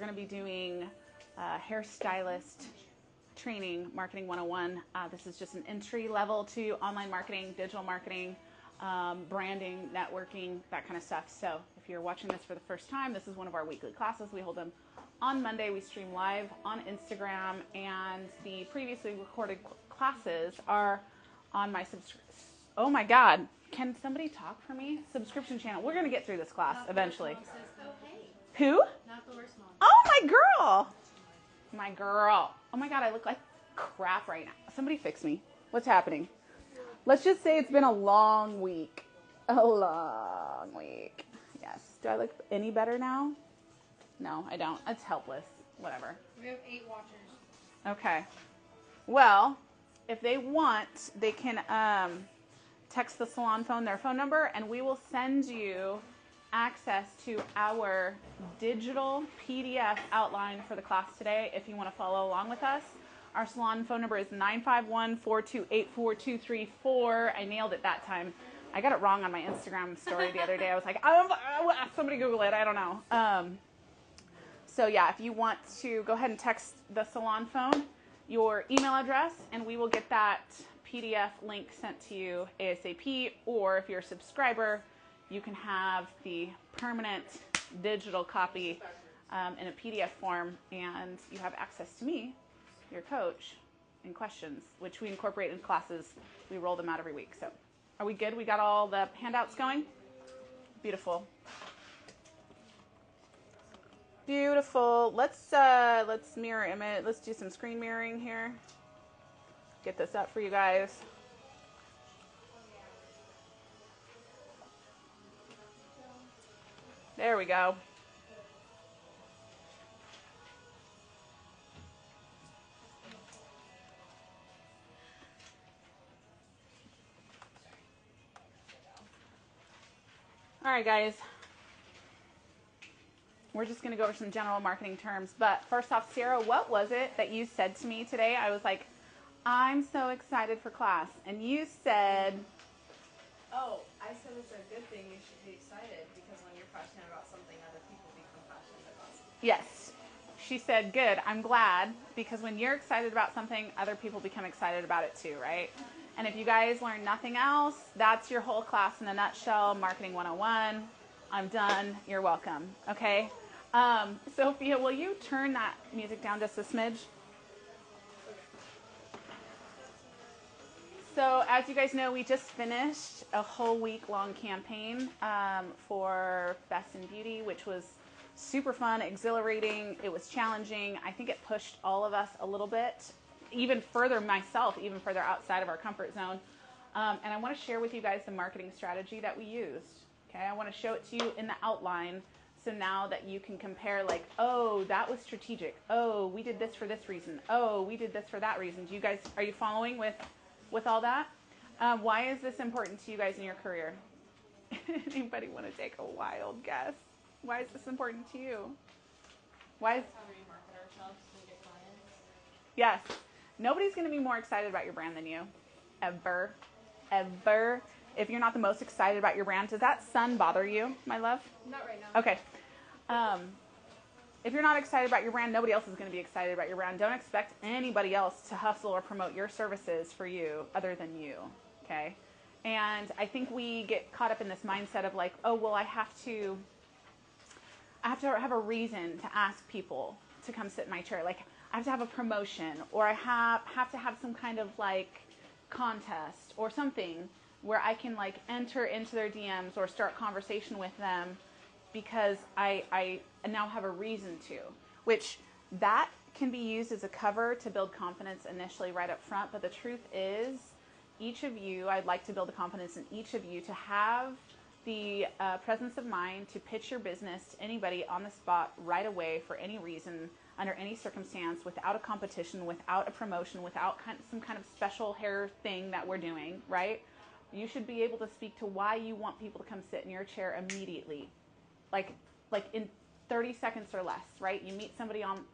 going to be doing hairstylist training, Marketing 101. This is just an entry level to online marketing, digital marketing, branding, networking, that kind of stuff. So if you're watching this for the first time, this is one of our weekly classes. We hold them on Monday. We stream live on Instagram, and the previously recorded classes are on my oh my God, can somebody talk for me? Subscription channel. We're going to get through this class eventually. Who? Not the worst mom. Oh, my girl. My girl. Oh my God, I look like crap right now. Somebody fix me. What's happening? Let's just say it's been a long week. A long week. Yes. Do I look any better now? No, I don't. It's helpless. Whatever. We have 8 watchers. Okay. Well, if they want, they can text the salon phone, their phone number, and we will send you access to our digital PDF outline for the class today if you want to follow along with us. Our salon phone number is 951-428-4234. I nailed it that time. I got it wrong on my Instagram story the other day. I was like, somebody Google it. I don't know. So yeah, if you want to go ahead and text the salon phone, your email address, and we will get that PDF link sent to you ASAP. Or if you're a subscriber, you can have the permanent digital copy in a PDF form, and you have access to me, your coach, and questions, which we incorporate in classes. We roll them out every week. So are we good? We got all the handouts going? Beautiful. Beautiful. Let's mirror image. Let's do some screen mirroring here. Get this up for you guys. There we go. All right, guys. We're just going to go over some general marketing terms. But first off, Sarah, what was it that you said to me today? I was like, I'm so excited for class. And you said... Oh, I said it's a good thing you should be excited because when you're passionate about something, other people become passionate about it. Yes. She said, good, I'm glad, because when you're excited about something, other people become excited about it too, right? And if you guys learn nothing else, that's your whole class in a nutshell, Marketing 101. I'm done. You're welcome. Okay? Sophia, will you turn that music down just a smidge? So as you guys know, we just finished a whole week-long campaign for Best in Beauty, which was super fun, exhilarating. It was challenging. I think it pushed all of us a little bit, even further, myself, even further outside of our comfort zone. And I want to share with you guys the marketing strategy that we used. Okay, I want to show it to you in the outline. So now that you can compare, like, oh, that was strategic. Oh, we did this for this reason. Oh, we did this for that reason. Do you guys, are you following with all that? Why is this important to you guys in your career? Anybody want to take a wild guess? Why is this important to you? Why is... How we market ourselves and get clients. Yes. Nobody's going to be more excited about your brand than you. Ever. Ever. If you're not the most excited about your brand, does that sun bother you, my love? Not right now. Okay. If you're not excited about your brand, nobody else is going to be excited about your brand. Don't expect anybody else to hustle or promote your services for you other than you, okay? And I think we get caught up in this mindset of like, oh, well, I have to have a reason to ask people to come sit in my chair. Like, I have to have a promotion, or I have to have some kind of like contest or something where I can like enter into their DMs or start conversation with them because I now have a reason to, which that can be used as a cover to build confidence initially right up front. But the truth is, each of you, I'd like to build the confidence in each of you to have the presence of mind to pitch your business to anybody on the spot right away for any reason, under any circumstance, without a competition, without a promotion, without some kind of special hair thing that we're doing, right? You should be able to speak to why you want people to come sit in your chair immediately. Like in 30 seconds or less, right? You meet somebody on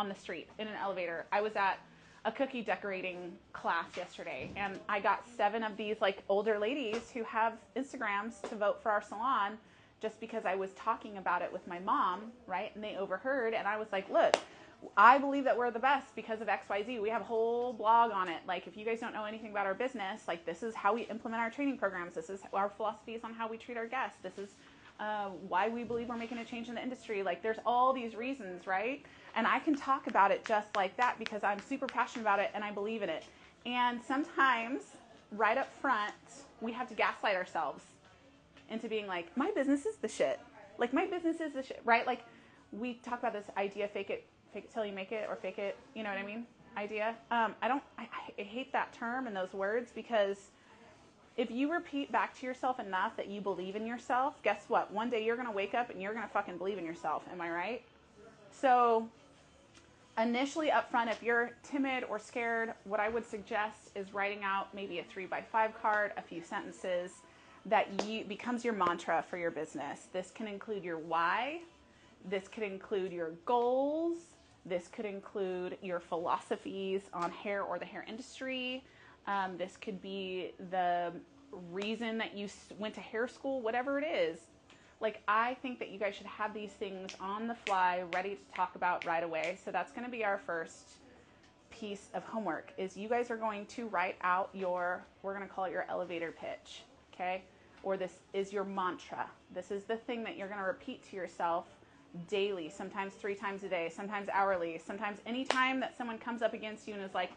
the street, in an elevator. I was at a cookie decorating class yesterday, and I got 7 of these like older ladies who have Instagrams to vote for our salon just because I was talking about it with my mom, right? And they overheard, and I was like, look, I believe that we're the best because of XYZ. We have a whole blog on it. Like, if you guys don't know anything about our business, like, this is how we implement our training programs. This is our philosophies on how we treat our guests. This is why we believe we're making a change in the industry. Like, there's all these reasons, right? And I can talk about it just like that because I'm super passionate about it and I believe in it. And sometimes, right up front, we have to gaslight ourselves into being like, my business is the shit. Like, my business is the shit, right? Like, we talk about this idea, fake it till you make it, or fake it, you know what I mean? Idea. I hate that term and those words, because if you repeat back to yourself enough that you believe in yourself, guess what? One day you're going to wake up and you're going to fucking believe in yourself. Am I right? So initially up front, if you're timid or scared, what I would suggest is writing out maybe a 3x5 card, a few sentences that becomes your mantra for your business. This can include your why. This could include your goals. This could include your philosophies on hair or the hair industry. This could be the reason that you went to hair school, whatever it is. Like, I think that you guys should have these things on the fly, ready to talk about right away. So that's going to be our first piece of homework, is you guys are going to write out we're going to call it your elevator pitch, okay? Or this is your mantra. This is the thing that you're going to repeat to yourself daily, sometimes 3 times a day, sometimes hourly, sometimes any time that someone comes up against you and is like,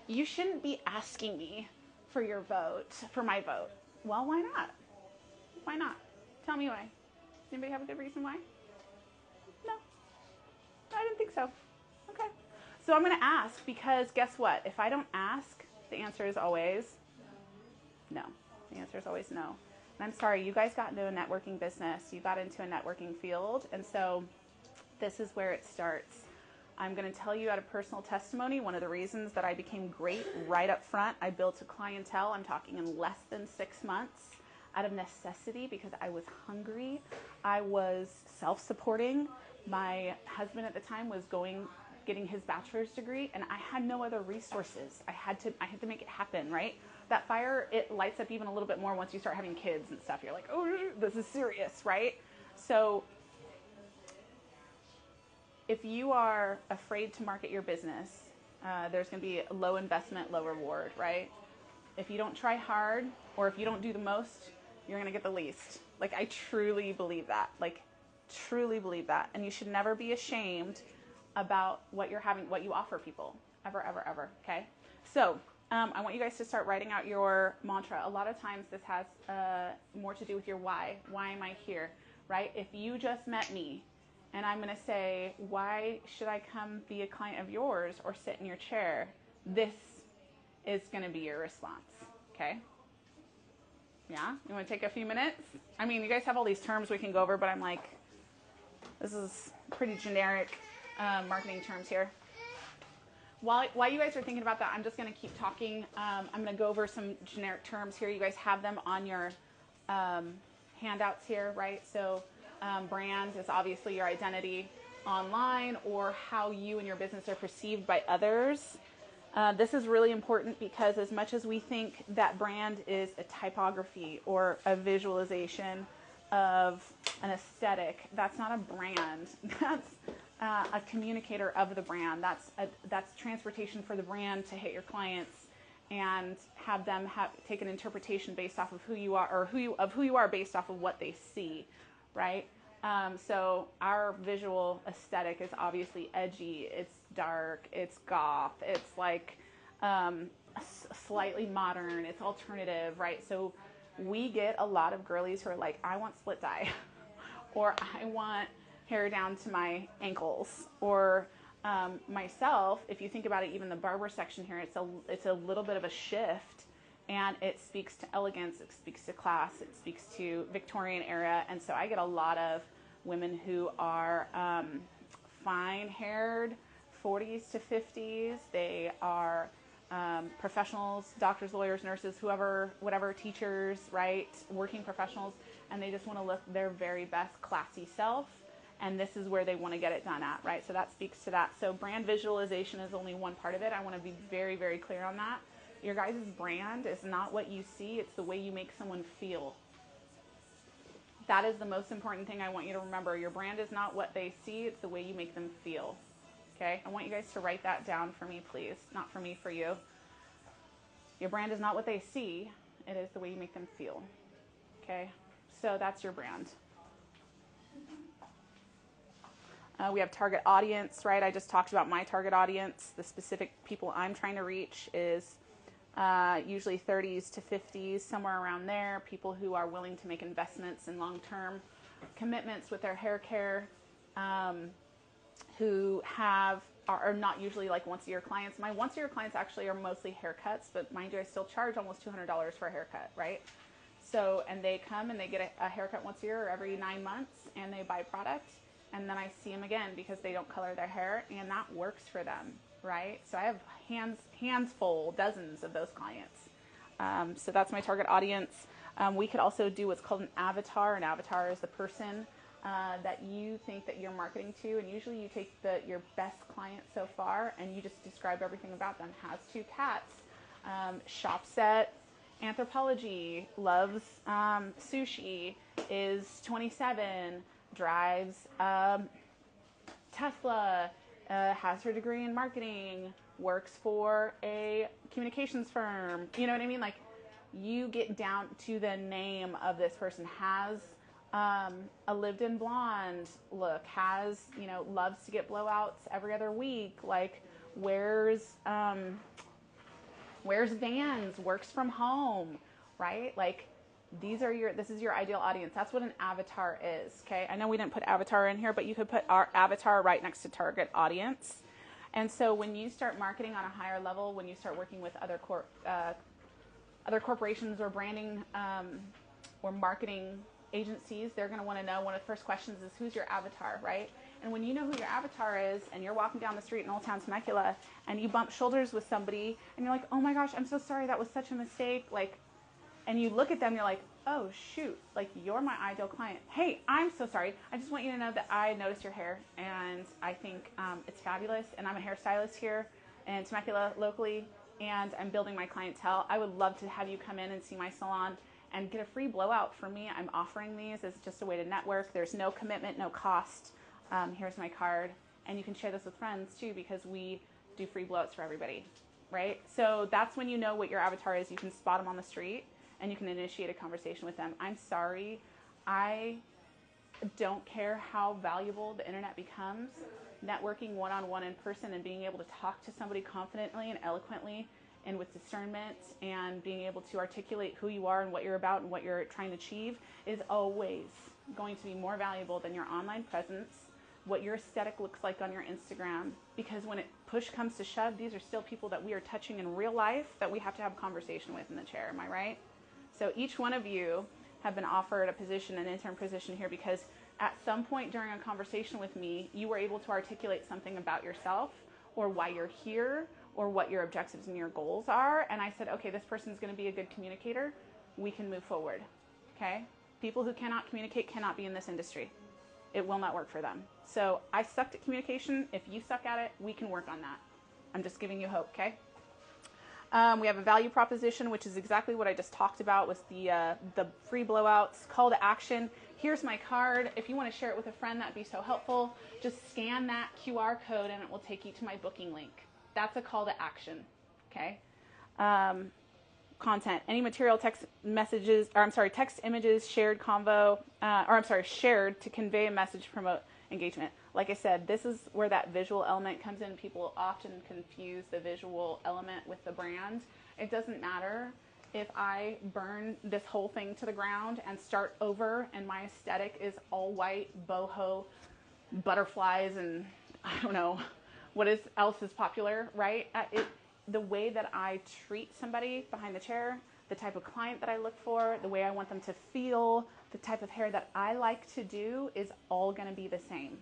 you shouldn't be asking me for my vote. Well, why not? Why not? Tell me why. Does anybody have a good reason why? No, I didn't think so. Okay. So I'm going to ask, because guess what? If I don't ask, the answer is always no. The answer is always no. I'm sorry, you guys got into a networking business. You got into a networking field. And so this is where it starts. I'm going to tell you out of personal testimony, one of the reasons that I became great right up front, I built a clientele, I'm talking in less than 6 months, out of necessity, because I was hungry. I was self-supporting. My husband at the time was getting his bachelor's degree, and I had no other resources. I had to make it happen, right? That fire, it lights up even a little bit more once you start having kids and stuff. You're like, oh, this is serious, right? So if you are afraid to market your business, there's going to be low investment, low reward, right? If you don't try hard, or if you don't do the most, you're going to get the least. Like, I truly believe that. Like, truly believe that. And you should never be ashamed about what you offer people. Ever, ever, ever. Okay? So I want you guys to start writing out your mantra. A lot of times this has more to do with your why. Why am I here, right? If you just met me and I'm going to say, why should I come be a client of yours or sit in your chair? This is going to be your response, okay? Yeah? You want to take a few minutes? I mean, you guys have all these terms we can go over, but I'm like, this is pretty generic marketing terms here. While you guys are thinking about that, I'm just going to keep talking. I'm going to go over some generic terms here. You guys have them on your handouts here, right? So brand is obviously your identity online, or how you and your business are perceived by others. This is really important, because as much as we think that brand is a typography or a visualization of an aesthetic, that's not a brand. That's a communicator of the brand. That's transportation for the brand to hit your clients and have them take an interpretation based off of who you are, or who you are based off of what they see, right? So our visual aesthetic is obviously edgy. It's dark. It's goth. It's like slightly modern. It's alternative, right? So we get a lot of girlies who are like, I want split dye, or I want hair down to my ankles, or myself, if you think about it, even the barber section here, it's a little bit of a shift, and it speaks to elegance, it speaks to class, it speaks to Victorian era. And so I get a lot of women who are fine-haired, 40s to 50s. They are professionals, doctors, lawyers, nurses, whatever, teachers, right, working professionals, and they just want to look their very best classy self. And this is where they want to get it done at, right? So that speaks to that. So brand visualization is only one part of it. I want to be very, very clear on that. Your guys' brand is not what you see. It's the way you make someone feel. That is the most important thing I want you to remember. Your brand is not what they see, it's the way you make them feel. Okay? I want you guys to write that down for me, please. Not for me, for you. Your brand is not what they see, it is the way you make them feel. Okay? So that's your brand. We have target audience, right? I just talked about my target audience. The specific people I'm trying to reach is usually 30s to 50s, somewhere around there. People who are willing to make investments in long-term commitments with their hair care, who are not usually like once-a-year clients. My once-a-year clients actually are mostly haircuts, but mind you, I still charge almost $200 for a haircut, right? So, and they come and they get a haircut once a year or every 9 months, and they buy product, and then I see them again because they don't color their hair, and that works for them, right? So I have hands full, dozens of those clients. So that's my target audience. We could also do what's called an avatar. An avatar is the person that you think that you're marketing to, and usually you take your best client so far, and you just describe everything about them. Has 2 cats, shops at Anthropology, loves sushi, is 27, drives Tesla, has her degree in marketing, works for a communications firm. You know what I mean? Like, you get down to the name of this person. Has a lived-in blonde look, has, loves to get blowouts every other week, like wears Vans, works from home, right? Like, this is your ideal audience. That's what an avatar is, okay? I know we didn't put avatar in here, but you could put our avatar right next to target audience. And so when you start marketing on a higher level, when you start working with other corporations or branding or marketing agencies, they're going to want to know, one of the first questions is, who's your avatar, right? And when you know who your avatar is, and you're walking down the street in Old Town Temecula, and you bump shoulders with somebody, and you're like, oh my gosh, I'm so sorry, that was such a mistake, like, and you look at them, you're like, oh shoot, like, you're my ideal client. Hey, I'm so sorry. I just want you to know that I noticed your hair, and I think it's fabulous, and I'm a hairstylist here in Temecula locally, and I'm building my clientele. I would love to have you come in and see my salon and get a free blowout from me. I'm offering these as just a way to network. There's no commitment, no cost. Here's my card. And you can share this with friends too, because we do free blowouts for everybody, right? So that's when you know what your avatar is. You can spot them on the street and you can initiate a conversation with them. I'm sorry, I don't care how valuable the internet becomes. Networking one-on-one in person and being able to talk to somebody confidently and eloquently and with discernment and being able to articulate who you are and what you're about and what you're trying to achieve is always going to be more valuable than your online presence, what your aesthetic looks like on your Instagram, because when push comes to shove, these are still people that we are touching in real life that we have to have a conversation with in the chair. Am I right? So each one of you have been offered a position, an intern position here, because at some point during a conversation with me, you were able to articulate something about yourself or why you're here or what your objectives and your goals are. And I said, okay, this person's going to be a good communicator. We can move forward. Okay? People who cannot communicate cannot be in this industry. It will not work for them. So I sucked at communication. If you suck at it, we can work on that. I'm just giving you hope, okay? We have a value proposition, which is exactly what I just talked about with the free blowouts. Call to action. Here's my card. If you want to share it with a friend, that'd be so helpful. Just scan that QR code and it will take you to my booking link. That's a call to action, okay? Content. Any material, text messages, text images, shared convo, shared to convey a message, promote engagement. Like I said, this is where that visual element comes in. People often confuse the visual element with the brand. It doesn't matter if I burn this whole thing to the ground and start over and my aesthetic is all white, boho, butterflies, and I don't know what else is popular, right? The way that I treat somebody behind the chair, the type of client that I look for, the way I want them to feel, the type of hair that I like to do is all going to be the same.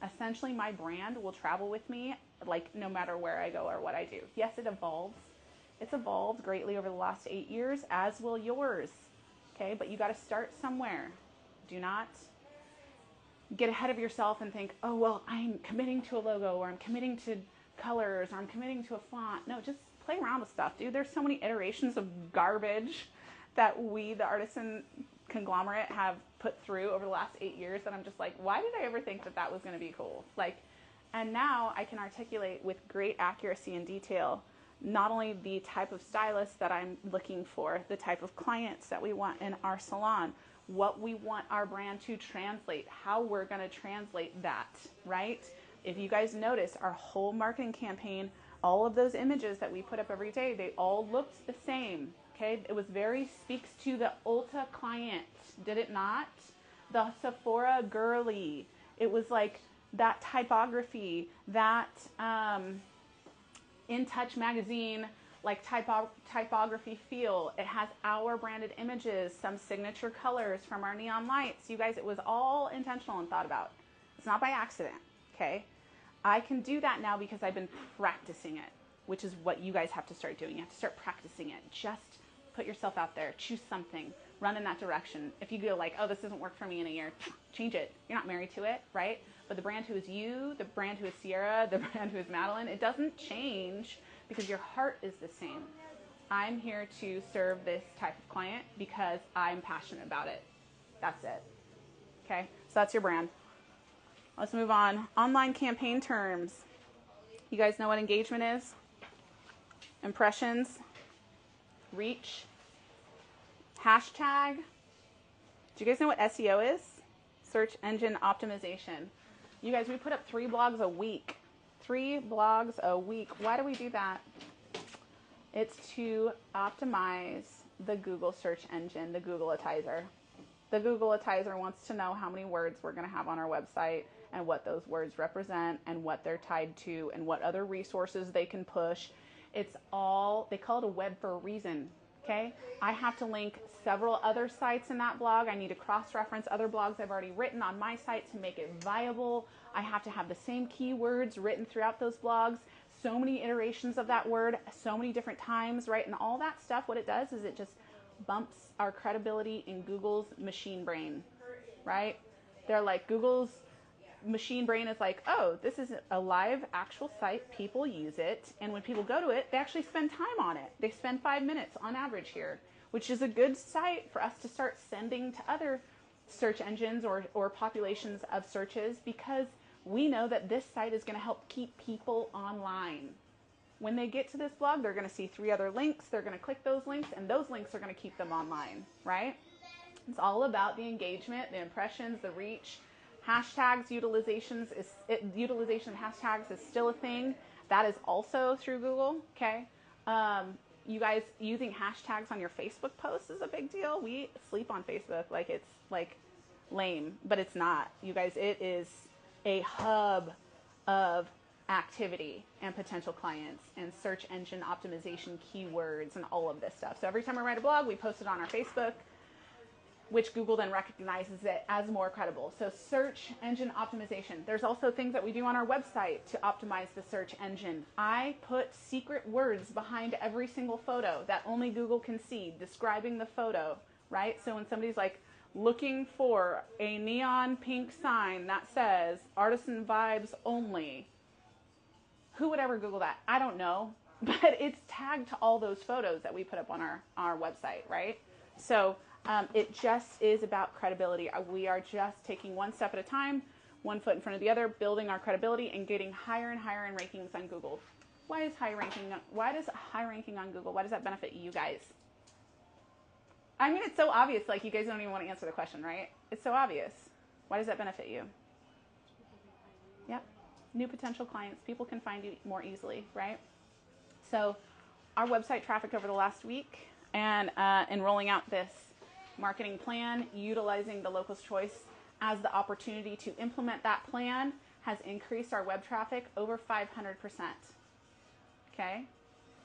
Essentially, my brand will travel with me, like, no matter where I go or what I do. Yes, it evolves. It's evolved greatly over the last 8 years, as will yours. Okay, but you got to start somewhere. Do not get ahead of yourself and think, oh, well, I'm committing to a logo, or I'm committing to colors, or I'm committing to a font. No, just play around with stuff, dude. There's so many iterations of garbage that we, the artisan conglomerate, have put through over the last 8 years that I'm just like, why did I ever think that that was going to be cool? Like, and now I can articulate with great accuracy and detail not only the type of stylist that I'm looking for, the type of clients that we want in our salon, what we want our brand to translate, how we're going to translate that, right? If you guys notice, our whole marketing campaign, all of those images that we put up every day, they all looked the same, okay? It was very speaks to the Ulta client, did it not? The Sephora girly. It was like that typography, that In Touch magazine, like typography feel. It has our branded images, some signature colors from our neon lights. You guys, it was all intentional and thought about. It's not by accident, okay? I can do that now because I've been practicing it, which is what you guys have to start doing. You have to start practicing it. Just put yourself out there, choose something, run in that direction. If you go like, oh, this doesn't work for me in a year, change it. You're not married to it, right? But the brand who is you, the brand who is Sierra, the brand who is Madeline, it doesn't change because your heart is the same. I'm here to serve this type of client because I'm passionate about it. That's it. Okay, so that's your brand. Let's move on. Online campaign terms. You guys know what engagement is? Impressions, reach, hashtag. Do you guys know what SEO is? Search engine optimization. You guys, we put up 3 blogs a week. 3 blogs a week. Why do we do that? It's to optimize the Google search engine, the Googleatizer. The Googleatizer wants to know how many words we're going to have on our website and what those words represent and what they're tied to and what other resources they can push. It's all, they call it a web for a reason, okay? I have to link several other sites in that blog. I need to cross-reference other blogs I've already written on my site to make it viable. I have to have the same keywords written throughout those blogs, so many iterations of that word, so many different times, right? And all that stuff, what it does is it just bumps our credibility in Google's machine brain, right? They're like, Google's machine brain is like, oh, this is a live actual site, people use it, and when people go to it, they actually spend time on it. They spend 5 minutes on average here, which is a good site for us to start sending to other search engines or populations of searches, because we know that this site is going to help keep people online. When they get to this blog, they're going to see 3 other links, they're going to click those links, and those links are going to keep them online, right? It's all about the engagement, the impressions, the reach. Hashtags, utilization of hashtags is still a thing. That is also through Google, okay? You guys, using hashtags on your Facebook posts is a big deal. We sleep on Facebook like it's like lame, but it's not. You guys, it is a hub of activity and potential clients and search engine optimization keywords and all of this stuff. So every time we write a blog, we post it on our Facebook, which Google then recognizes it as more credible. So search engine optimization. There's also things that we do on our website to optimize the search engine. I put secret words behind every single photo that only Google can see, describing the photo, right? So when somebody's like looking for a neon pink sign that says artisan vibes only, who would ever Google that? I don't know, but it's tagged to all those photos that we put up on our website, right? So it just is about credibility. We are just taking one step at a time, one foot in front of the other, building our credibility and getting higher and higher in rankings on Google. Why does high ranking on Google, why does that benefit you guys? I mean, it's so obvious, like you guys don't even want to answer the question, right? It's so obvious. Why does that benefit you? Yep. New potential clients. People can find you more easily, right? So our website traffic over the last week and in rolling out this marketing plan, utilizing the Local's Choice as the opportunity to implement that plan, has increased our web traffic over 500%. Okay?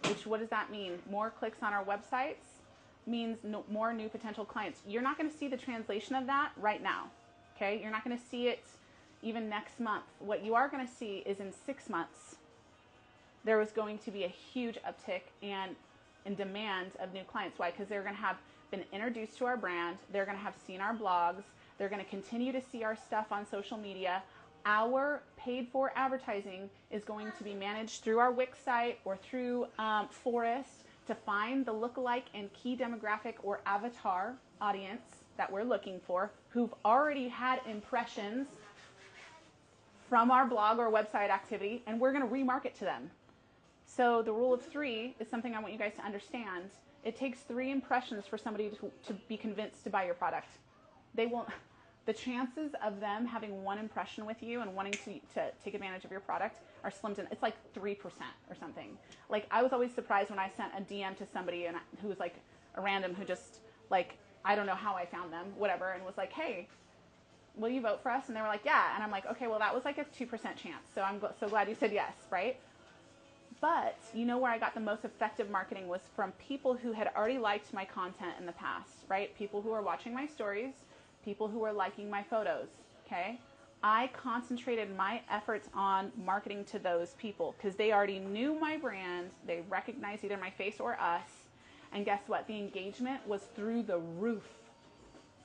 Which, what does that mean? More clicks on our websites means more new potential clients. You're not going to see the translation of that right now. Okay? You're not going to see it even next month. What you are going to see is in 6 months, there was going to be a huge uptick in demand of new clients. Why? Because they're going to have been introduced to our brand. They're going to have seen our blogs. They're going to continue to see our stuff on social media. Our paid for advertising is going to be managed through our Wix site or through Forest to find the lookalike and key demographic or avatar audience that we're looking for. who've already had impressions from our blog or website activity, and we're going to remarket to them. So the rule of 3 is something I want you guys to understand. It takes 3 impressions for somebody to be convinced to buy your product. They won't. The chances of them having 1 impression with you and wanting to take advantage of your product are slim to, it's like 3% or something. Like, I was always surprised when I sent a DM to somebody who was like a random, who just, like, I don't know how I found them, whatever, and was like, hey, will you vote for us? And they were like, yeah. And I'm like, okay, well, that was like a 2% chance. So I'm so glad you said yes, right? But you know where I got the most effective marketing was from people who had already liked my content in the past, right? People who are watching my stories, people who are liking my photos, okay? I concentrated my efforts on marketing to those people because they already knew my brand. They recognized either my face or us. And guess what? The engagement was through the roof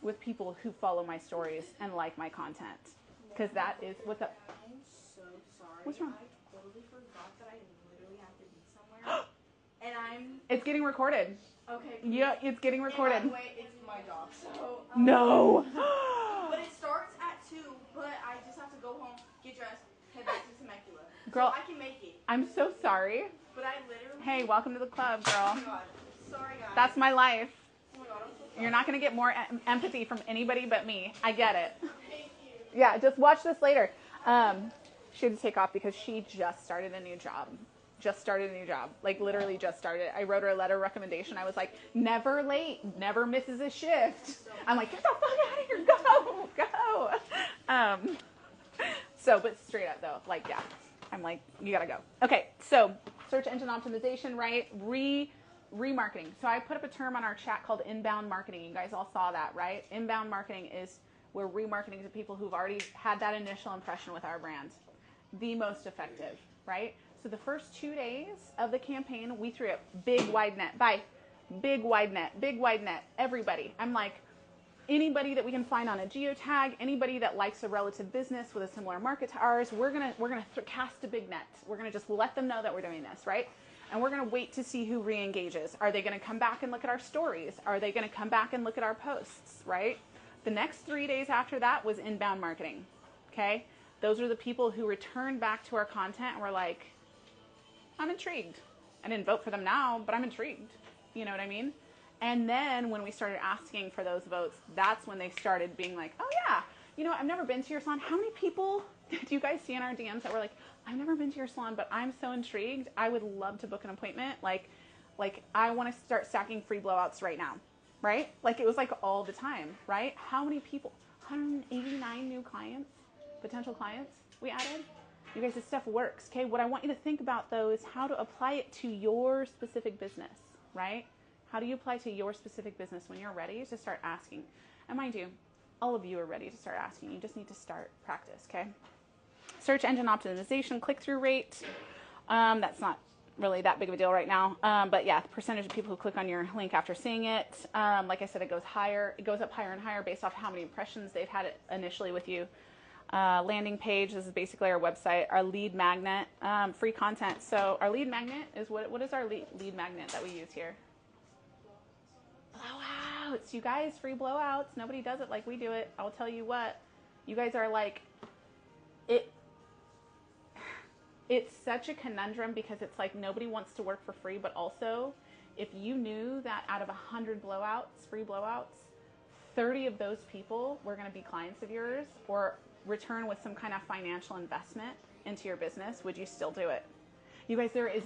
with people who follow my stories and like my content. Because that is what the... I'm so sorry. What's wrong? I totally forgot that I literally have to be somewhere. And I'm... It's getting recorded. Okay. Yeah, it's getting recorded. And by the way, it's my job, so... No! But it starts at 2, but I just have to go home, get dressed, head back to Temecula. Girl, so I can make it. I'm so sorry. But I literally... Hey, welcome to the club, Oh girl. my god. Sorry, guys. That's my life. Oh my god, I'm so sorry. You're not going to get more empathy from anybody but me. I get it. Thank you. Yeah, just watch this later. She had to take off because she just started a new job. Like, literally just started. I wrote her a letter of recommendation. I was like, never late, never misses a shift. I'm like, get the fuck out of here, go. So, but straight up though, like, yeah, I'm like, you gotta go. Okay, so search engine optimization, right? Remarketing. So I put up a term on our chat called inbound marketing. You guys all saw that, right? Inbound marketing is we're remarketing to people who've already had that initial impression with our brand. The most effective, right? So the first 2 days of the campaign, we threw a big wide net. Big wide net, everybody. I'm like, anybody that we can find on a geotag, anybody that likes a relative business with a similar market to ours, we're gonna cast a big net. We're gonna just let them know that we're doing this, right? And we're gonna wait to see who re-engages. Are they gonna come back and look at our stories? Are they gonna come back and look at our posts, right? The next 3 days after that was inbound marketing, okay? Those are the people who returned back to our content and were like, I'm intrigued. I didn't vote for them now, but I'm intrigued. You know what I mean? And then when we started asking for those votes, that's when they started being like, oh yeah, you know, I've never been to your salon. How many people do you guys see in our DMs that were like, I've never been to your salon, but I'm so intrigued. I would love to book an appointment. Like I want to start stacking free blowouts right now, right? Like, it was like all the time, right? How many people? 189 new clients, potential clients we added. You guys, this stuff works, okay? What I want you to think about, though, is how to apply it to your specific business, right? How do you apply to your specific business when you're ready to start asking? And mind you, all of you are ready to start asking. You just need to start practice, okay? Search engine optimization, click-through rate. That's not really that big of a deal right now. But yeah, the percentage of people who click on your link after seeing it, like I said, it goes higher. It goes up higher and higher based off how many impressions they've had it initially with you. Landing page, this is basically our website. Our lead magnet, free content. So our lead magnet is, what is our lead magnet that we use here? Blowouts, you guys, free blowouts. Nobody does it like we do it. I'll tell you what, you guys are like, it's such a conundrum because it's like nobody wants to work for free, but also if you knew that out of 100 blowouts, free blowouts, 30 of those people were going to be clients of yours or return with some kind of financial investment into your business, would you still do it? You guys, there is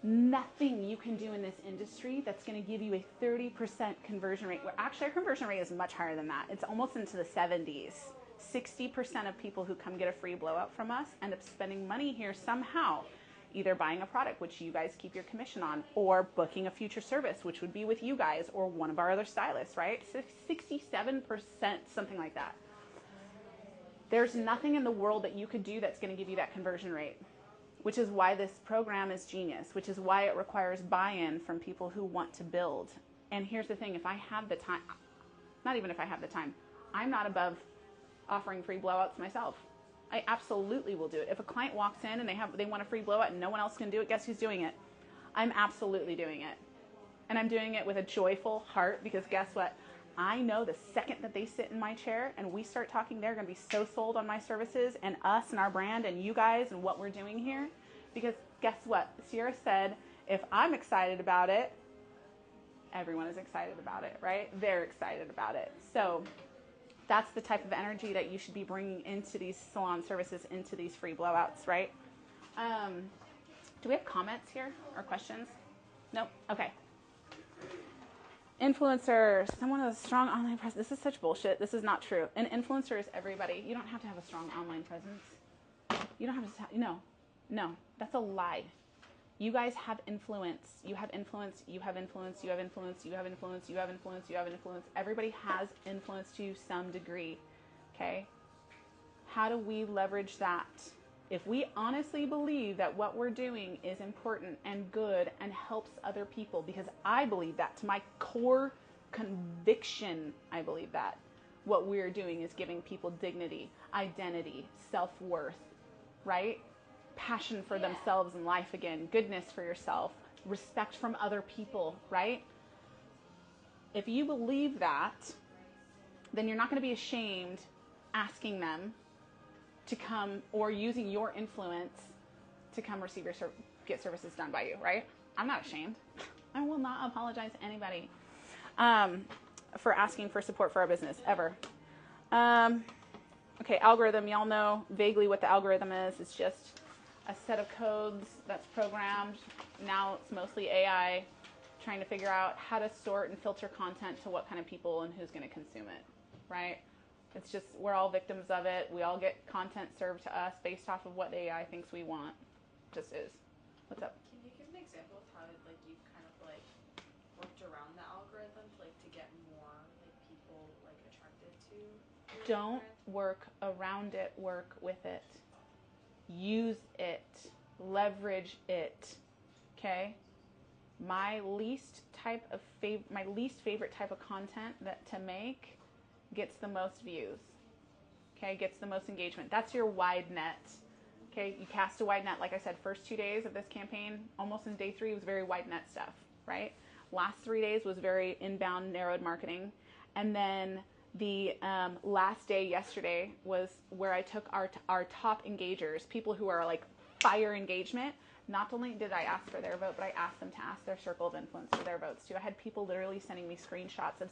nothing you can do in this industry that's going to give you a 30% conversion rate. Well, actually, our conversion rate is much higher than that. It's almost into the 70s. 60% of people who come get a free blowout from us end up spending money here somehow, either buying a product, which you guys keep your commission on, or booking a future service, which would be with you guys or one of our other stylists, right? 67%, something like that. There's nothing in the world that you could do that's going to give you that conversion rate, which is why this program is genius, which is why it requires buy-in from people who want to build. And here's the thing, if I have the time, not even if I have the time, I'm not above offering free blowouts myself. I absolutely will do it. If a client walks in and they want a free blowout and no one else can do it, guess who's doing it? I'm absolutely doing it. And I'm doing it with a joyful heart because guess what? I know the second that they sit in my chair and we start talking, they're going to be so sold on my services and us and our brand and you guys and what we're doing here. Because guess what? Sierra said, if I'm excited about it, everyone is excited about it, right? They're excited about it. So that's the type of energy that you should be bringing into these salon services, into these free blowouts, right? Do we have comments here or questions? Nope. Okay. Influencer, someone with a strong online presence. This is such bullshit. This is not true. An influencer is everybody. You don't have to have a strong online presence. You don't have to, no, that's a lie. You guys have influence. You have influence. You have influence. You have influence. You have influence. You have influence. You have influence. Everybody has influence to some degree. Okay? How do we leverage that? If we honestly believe that what we're doing is important and good and helps other people, because I believe that to my core conviction, I believe that what we're doing is giving people dignity, identity, self-worth, right? Passion for themselves in life again, goodness for yourself, respect from other people, right? If you believe that, then you're not going to be ashamed asking them to come or using your influence to come receive your get services done by you, right? I'm not ashamed. I will not apologize to anybody for asking for support for our business, ever. Okay, algorithm. Y'all know vaguely what the algorithm is. It's just a set of codes that's programmed. Now it's mostly AI trying to figure out how to sort and filter content to what kind of people and who's going to consume it, right? It's just, we're all victims of it. We all get content served to us based off of what the AI thinks we want. Just is. What's up? Can you give an example of how like you've kind of like worked around the algorithm to get more like people like attracted to your Don't brand? work around it, work with it. Use it. Leverage it. Okay? My least favorite type of content to make gets the most views, okay, gets the most engagement. That's your wide net, okay? You cast a wide net. Like I said, first 2 days of this campaign, almost in day 3, was very wide net stuff, right? Last 3 days was very inbound, narrowed marketing. And then the last day yesterday was where I took our top engagers, people who are like fire engagement. Not only did I ask for their vote, but I asked them to ask their circle of influence for their votes too. I had people literally sending me screenshots of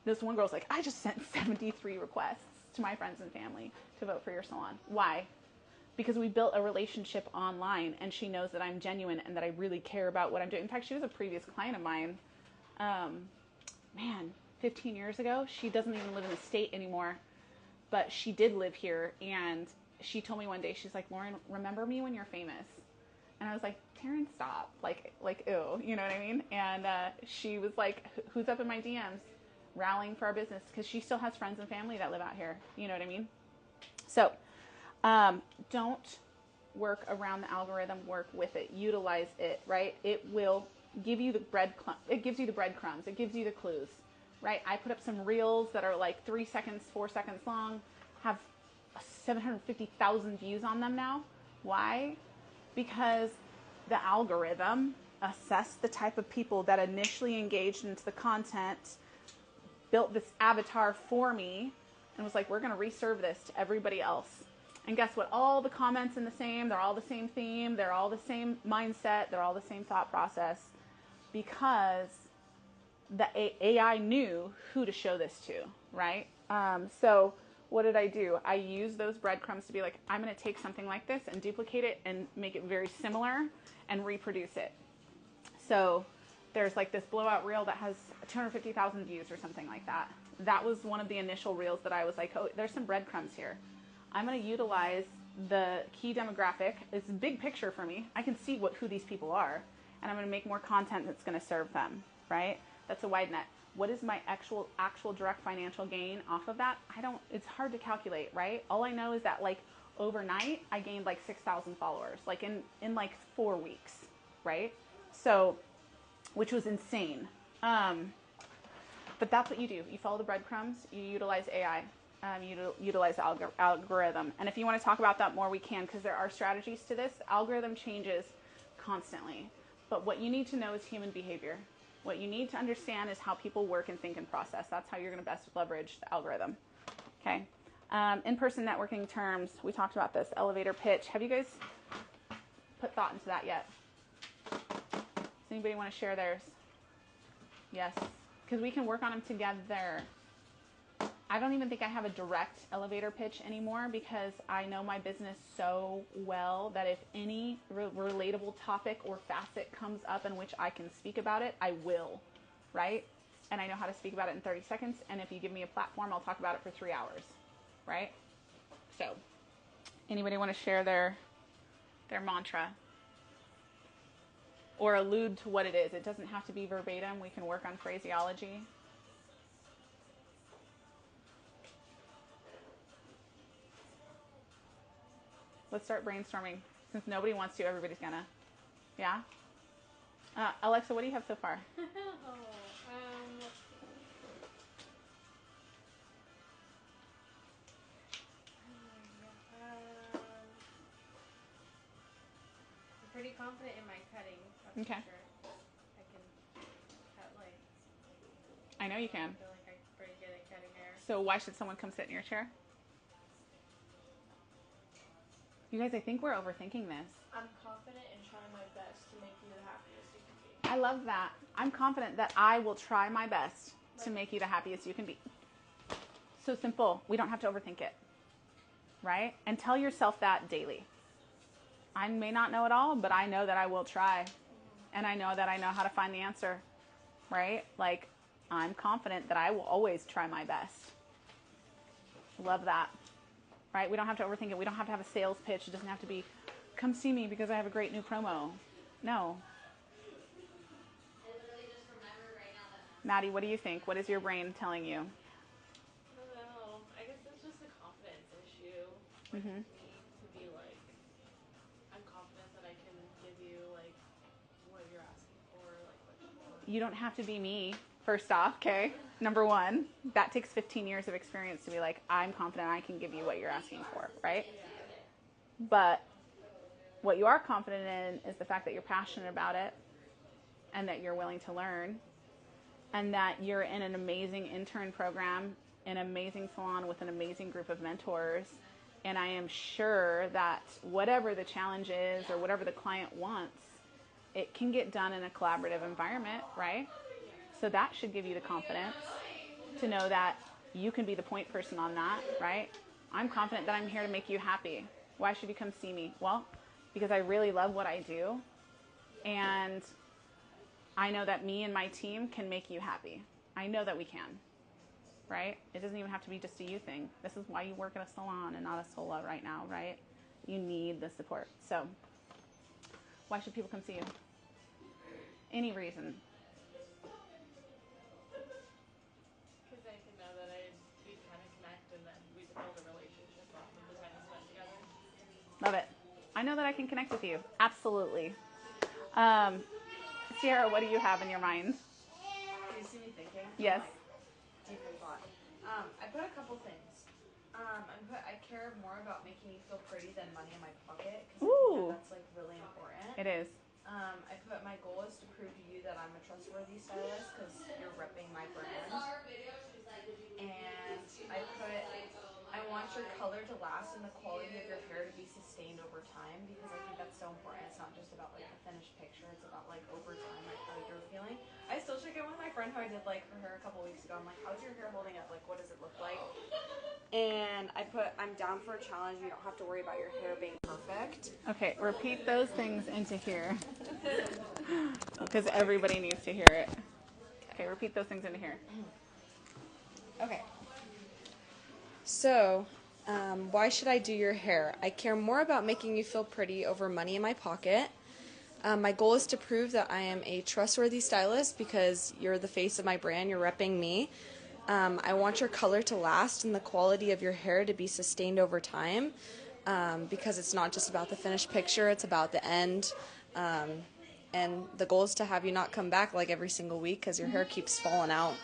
this one girl's like, I just sent 73 requests to my friends and family to vote for your salon. Why? Because we built a relationship online and she knows that I'm genuine and that I really care about what I'm doing. In fact, she was a previous client of mine, 15 years ago. She doesn't even live in the state anymore, but she did live here. And she told me one day, she's like, Lauren, remember me when you're famous. And I was like, Taryn, stop. Like, ew, you know what I mean? And she was like, who's up in my DMs rallying for our business? Because she still has friends and family that live out here. You know what I mean? So don't work around the algorithm. Work with it. Utilize it, right? It will give you the breadcrumbs. It gives you the breadcrumbs. It gives you the clues, right? I put up some reels that are like 3 seconds, 4 seconds long, have 750,000 views on them now. Why? Because the algorithm assessed the type of people that initially engaged into the content, built this avatar for me, and was like, we're going to reserve this to everybody else. And guess what? All the comments in the same, they're all the same theme, they're all the same mindset, they're all the same thought process, because the AI knew who to show this to, right? So what did I do? I used those breadcrumbs to be like, I'm going to take something like this and duplicate it and make it very similar and reproduce it. So there's like this blowout reel that has 250,000 views or something like that. That was one of the initial reels that I was like, oh, there's some breadcrumbs here. I'm going to utilize the key demographic. It's a big picture for me. I can see who these people are, and I'm going to make more content that's going to serve them, right? That's a wide net. What is my actual direct financial gain off of that? It's hard to calculate, right? All I know is that like overnight, I gained like 6,000 followers, like in like 4 weeks, right? So, which was insane. But that's what you do. You follow the breadcrumbs, you utilize AI, you utilize the algorithm. And if you want to talk about that more, we can, because there are strategies to this. Algorithm changes constantly. But what you need to know is human behavior. What you need to understand is how people work and think and process. That's how you're going to best leverage the algorithm. Okay. In-person networking terms, we talked about this. Elevator pitch. Have you guys put thought into that yet? Does anybody want to share theirs? Yes. Because we can work on them together. I don't even think I have a direct elevator pitch anymore because I know my business so well that if any relatable topic or facet comes up in which I can speak about it, I will, right? And I know how to speak about it in 30 seconds. And if you give me a platform, I'll talk about it for 3 hours, right? So, anybody want to share their mantra? Or allude to what it is. It doesn't have to be verbatim. We can work on phraseology. Let's start brainstorming. Since nobody wants to, everybody's gonna. Yeah? Alexa, what do you have so far? I'm pretty confident in my cutting. That's Okay. for sure. I can cut like. I know you can. I feel like I'm pretty good at cutting hair. So why should someone come sit in your chair? You guys, I think we're overthinking this. I'm confident in trying my best to make you the happiest you can be. I love that. I'm confident that I will try my best to make you the happiest you can be. So simple. We don't have to overthink it. Right? And tell yourself that daily. I may not know it all, but I know that I will try. And I know that I know how to find the answer. Right? Like, I'm confident that I will always try my best. Love that. Right? We don't have to overthink it. We don't have to have a sales pitch. It doesn't have to be, come see me because I have a great new promo. No. Maddie, what do you think? What is your brain telling you? I don't know. I guess it's just a confidence issue. Like, Mm-hmm. to be like, I'm confident that I can give you like what you're asking for, like what you want. You don't have to be me, first off, okay? Number one, that takes 15 years of experience to be like, I'm confident I can give you what you're asking for, right? But what you are confident in is the fact that you're passionate about it and that you're willing to learn and that you're in an amazing intern program, an amazing salon with an amazing group of mentors. And I am sure that whatever the challenge is or whatever the client wants, it can get done in a collaborative environment, right? So that should give you the confidence to know that you can be the point person on that, right? I'm confident that I'm here to make you happy. Why should you come see me? Well, because I really love what I do. And I know that me and my team can make you happy. I know that we can, right? It doesn't even have to be just a you thing. This is why you work at a salon and not a solo right now, right? You need the support. So why should people come see you? Any reason. Because I can know that we'd kind of connect and then we'd build a relationship off of the time we spent together. Love it. I know that I can connect with you. Absolutely. Sierra, what do you have in your mind? Do you see me thinking? Yes. Like, deep in thought. I put a couple things. I care more about making you feel pretty than money in my pocket because I think that's like really important. It is. I put my goal is to prove to you that I'm a trustworthy stylist because you're repping my brand. And I want your color to last and the quality of your hair to be sustained over time because I think that's so important. It's not just about like the finished picture. It's about like over time, like how you're feeling. I still check in with my friend who I did like her hair a couple weeks ago. I'm like, how's your hair holding up? Like, what does it look like? And I'm down for a challenge. You don't have to worry about your hair being perfect. Okay, repeat those things into here because everybody needs to hear it. Okay, repeat those things into here. Okay. So, why should I do your hair? I care more about making you feel pretty over money in my pocket. My goal is to prove that I am a trustworthy stylist because you're the face of my brand. You're repping me. I want your color to last and the quality of your hair to be sustained over time because it's not just about the finished picture. It's about the end. And the goal is to have you not come back like every single week because your hair keeps falling out.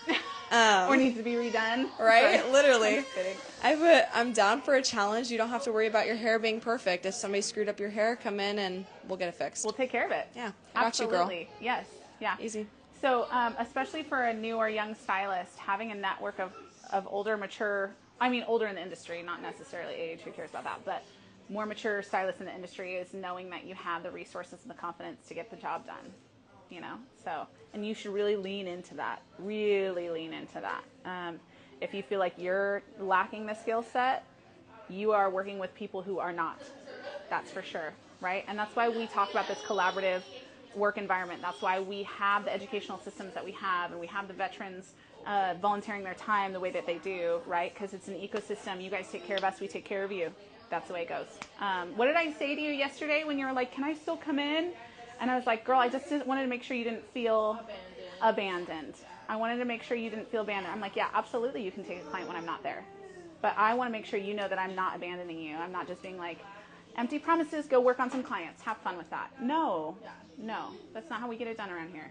Or needs to be redone. Right? Sorry. Literally. I'm just kidding. I'm down for a challenge. You don't have to worry about your hair being perfect. If somebody screwed up your hair, come in and we'll get it fixed. We'll take care of it. Yeah. I got you, girl. Absolutely. Yes. Yeah. Easy. So, especially for a new or young stylist, having a network of older, mature, older in the industry, not necessarily age, who cares about that, but more mature stylists in the industry is knowing that you have the resources and the confidence to get the job done, So, and you should really lean into that, if you feel like you're lacking the skill set, you are working with people who are not, that's for sure, right? And that's why we talk about this collaborative work environment. That's why we have the educational systems that we have, and we have the veterans volunteering their time the way that they do, right? Because it's an ecosystem. You guys take care of us, we take care of you. That's the way it goes. What did I say to you yesterday when you were like, can I still come in? And I was like, girl, I just wanted to make sure you didn't feel abandoned. I wanted to make sure you didn't feel abandoned. I'm like, yeah, absolutely, you can take a client when I'm not there. But I want to make sure you know that I'm not abandoning you. I'm not just being like, empty promises, go work on some clients, have fun with that. No, that's not how we get it done around here,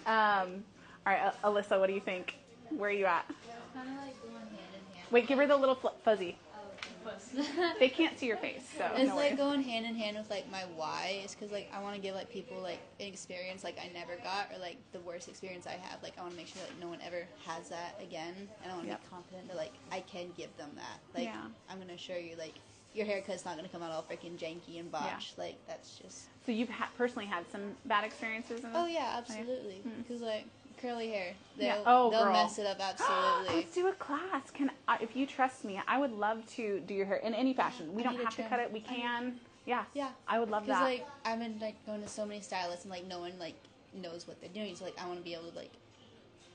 All right, Alyssa, what do you think? Where are you at? Kind of like going hand in hand. Wait, give her the little fuzzy. They can't see your face, so It's no like worries. going hand in hand with like my why. It's because like I want to give like people like an experience like I never got, or like the worst experience I have. Like I want to make sure like no one ever has that again, and I want to be confident that like I can give them that. Like I'm gonna show you like your haircut's not gonna come out all freaking janky and botched. Like that's just. So you've personally had some bad experiences in this? Oh yeah, absolutely. Because like curly hair, they'll they'll mess it up absolutely. Let's do a class. If you trust me, I would love to do your hair in any fashion. We don't have to cut it. We can. Yeah. I would love that. Because like I've been like going to so many stylists and like no one like knows what they're doing. So like I want to be able to like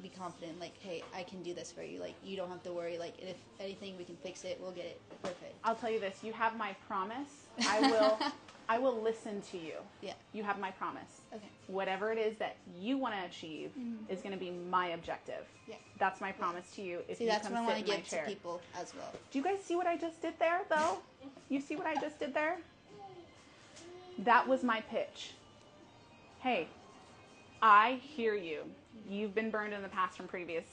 be confident. Like hey, I can do this for you. Like you don't have to worry. Like if anything, we can fix it. We'll get it perfect. I'll tell you this. You have my promise. I will listen to you. Yeah. You have my promise. Okay. Whatever it is that you want to achieve is going to be my objective. Yeah. That's my promise to you. If you that's come what I sit want in to my give chair. to people as well. Do you guys see what I just did there, though? You see what I just did there? That was my pitch. Hey, I hear you. You've been burned in the past from previous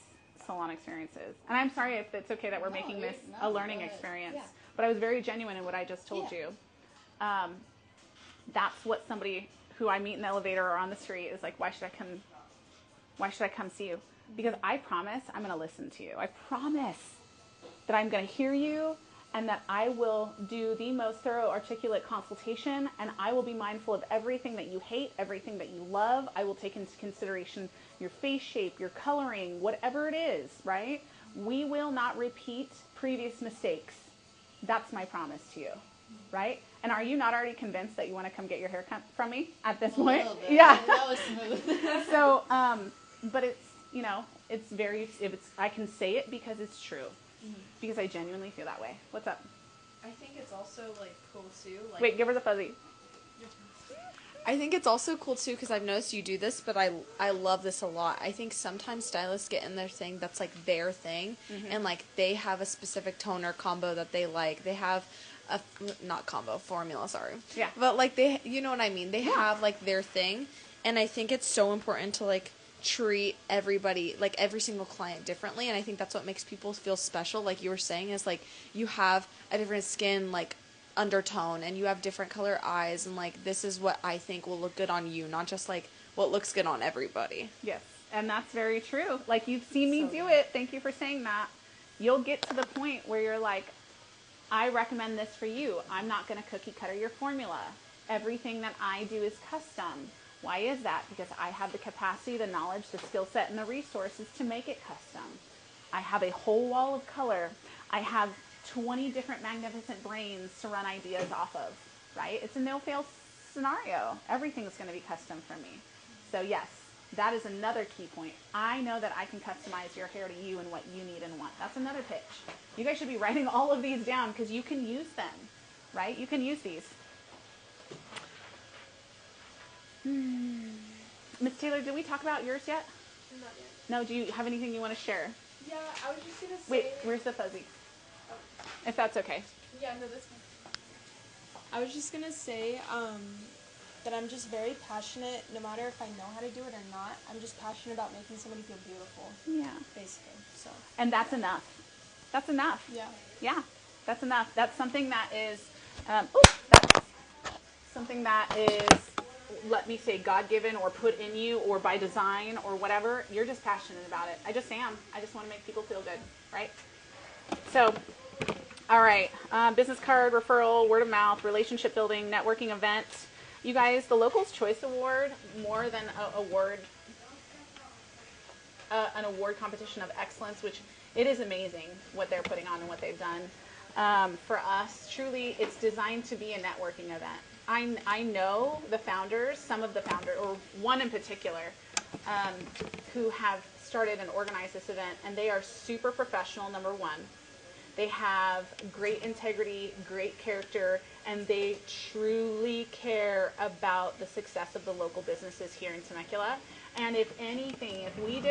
salon experiences. And I'm sorry if it's okay that we're making this a learning experience. But I was very genuine in what I just told you. That's what somebody who I meet in the elevator or on the street is like, why should I come see you? Because I promise I'm going to listen to you. I promise that I'm going to hear you and that I will do the most thorough, articulate consultation, and I will be mindful of everything that you hate, everything that you love. I will take into consideration your face shape, your coloring, whatever it is, right? We will not repeat previous mistakes. That's my promise to you, right? And are you not already convinced that you want to come get your hair cut from me at this point? A little bit. Yeah. That was smooth. So, but it's, it's very, I can say it because it's true. Because I genuinely feel that way. What's up? I think it's also like cool too. Like, Wait, give her the fuzzy. I think it's also cool too because I've noticed you do this, but I love this a lot. I think sometimes stylists get in their thing that's like their thing, and like they have a specific toner combo that they like. They have a not combo formula, sorry. Yeah. But like they, you know what I mean? They have like their thing, and I think it's so important to like treat everybody, like every single client differently, and I think that's what makes people feel special. Like you were saying, is like you have a different skin like undertone and you have different color eyes, and like this is what I think will look good on you, not just like what looks good on everybody. Yes, and that's very true. Like you've seen me do it. Thank you for saying that. You'll get to the point where you're like, I recommend this for you. I'm not going to cookie cutter your formula. Everything that I do is custom. Why is that? Because I have the capacity, the knowledge, the skill set, and the resources to make it custom. I have a whole wall of color. I have 20 different magnificent brains to run ideas off of, right? It's a no-fail scenario. Everything's going to be custom for me. So yes, that is another key point. I know that I can customize your hair to you and what you need and want. That's another pitch. You guys should be writing all of these down because you can use them, right? You can use these. Miss Taylor, did we talk about yours yet? not yet. No, do you have anything you want to share? Yeah, I was just gonna say. Wait, where's the fuzzy? If that's okay. Yeah, no, that's fine. I was just gonna say that I'm just very passionate, no matter if I know how to do it or not. I'm just passionate about making somebody feel beautiful, Yeah. basically. So. And that's enough. That's enough. Yeah. Yeah, that's enough. That's something that is, that's something that is let me say, God-given or put in you or by design or whatever. You're just passionate about it. I just am. I just want to make people feel good, right? So, all right. Business card, referral, word of mouth, relationship building, networking event. You guys, the Locals Choice Award, more than an award competition of excellence, which it is amazing what they're putting on and what they've done. For us, truly, it's designed to be a networking event. I know the founders, some of the founders, or one in particular, who have started and organized this event, and they are super professional, number one. They have great integrity, great character, and they truly care about the success of the local businesses here in Temecula. And if anything, if we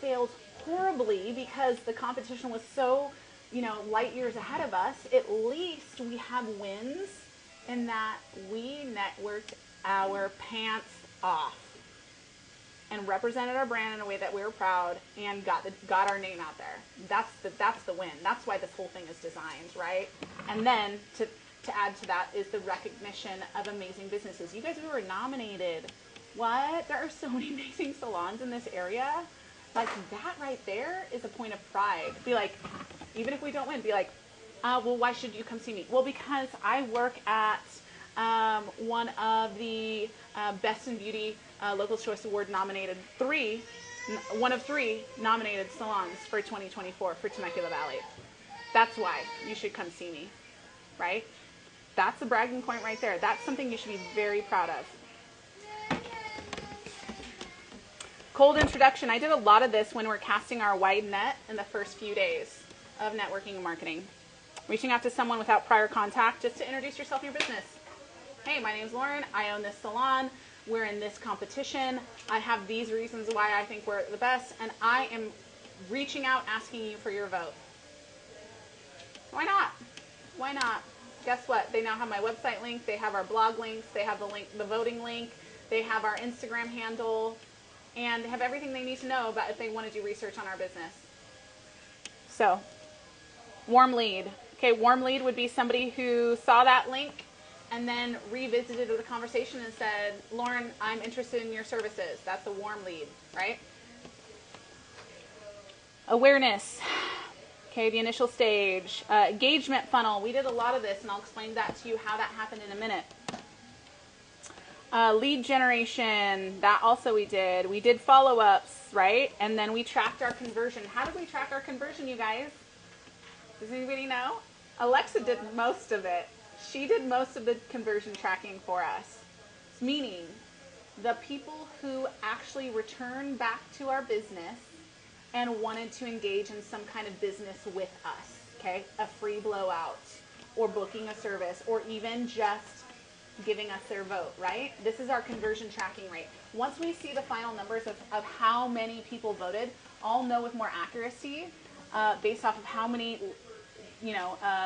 failed horribly because the competition was so, light years ahead of us, at least we have wins in that we networked our pants off and represented our brand in a way that we were proud and got our name out there. That's the win. That's why this whole thing is designed, right? And then to add to that is the recognition of amazing businesses. You guys, we were nominated. What? There are so many amazing salons in this area. Like, that right there is a point of pride. Be like, even if we don't win, be like, well, why should you come see me? Well, because I work at one of the Best in Beauty Locals Choice Award nominated one of three nominated salons for 2024 for Temecula Valley. That's why you should come see me, right? That's a bragging point right there. That's something you should be very proud of. Cold introduction. I did a lot of this when we're casting our wide net in the first few days of networking and marketing. Reaching out to someone without prior contact just to introduce yourself and your business. Hey, my name's Lauren. I own this salon. We're in this competition. I have these reasons why I think we're the best, and I am reaching out asking you for your vote. Why not? Why not? Guess what? They now have my website link. They have our blog links. They have the voting link. They have our Instagram handle, and they have everything they need to know about if they want to do research on our business. So, warm lead. Okay, warm lead would be somebody who saw that link and then revisited the conversation and said, Lauren, I'm interested in your services. That's a warm lead, right? Awareness. Okay, the initial stage. Engagement funnel. We did a lot of this, and I'll explain that to you how that happened in a minute. Lead generation. That also we did. We did follow-ups, right? And then we tracked our conversion. How did we track our conversion, you guys? Does anybody know? Alexa did most of it. She did most of the conversion tracking for us. Meaning, the people who actually returned back to our business and wanted to engage in some kind of business with us, okay? A free blowout, or booking a service, or even just giving us their vote, right? This is our conversion tracking rate. Once we see the final numbers of how many people voted, I'll know with more accuracy based off of how many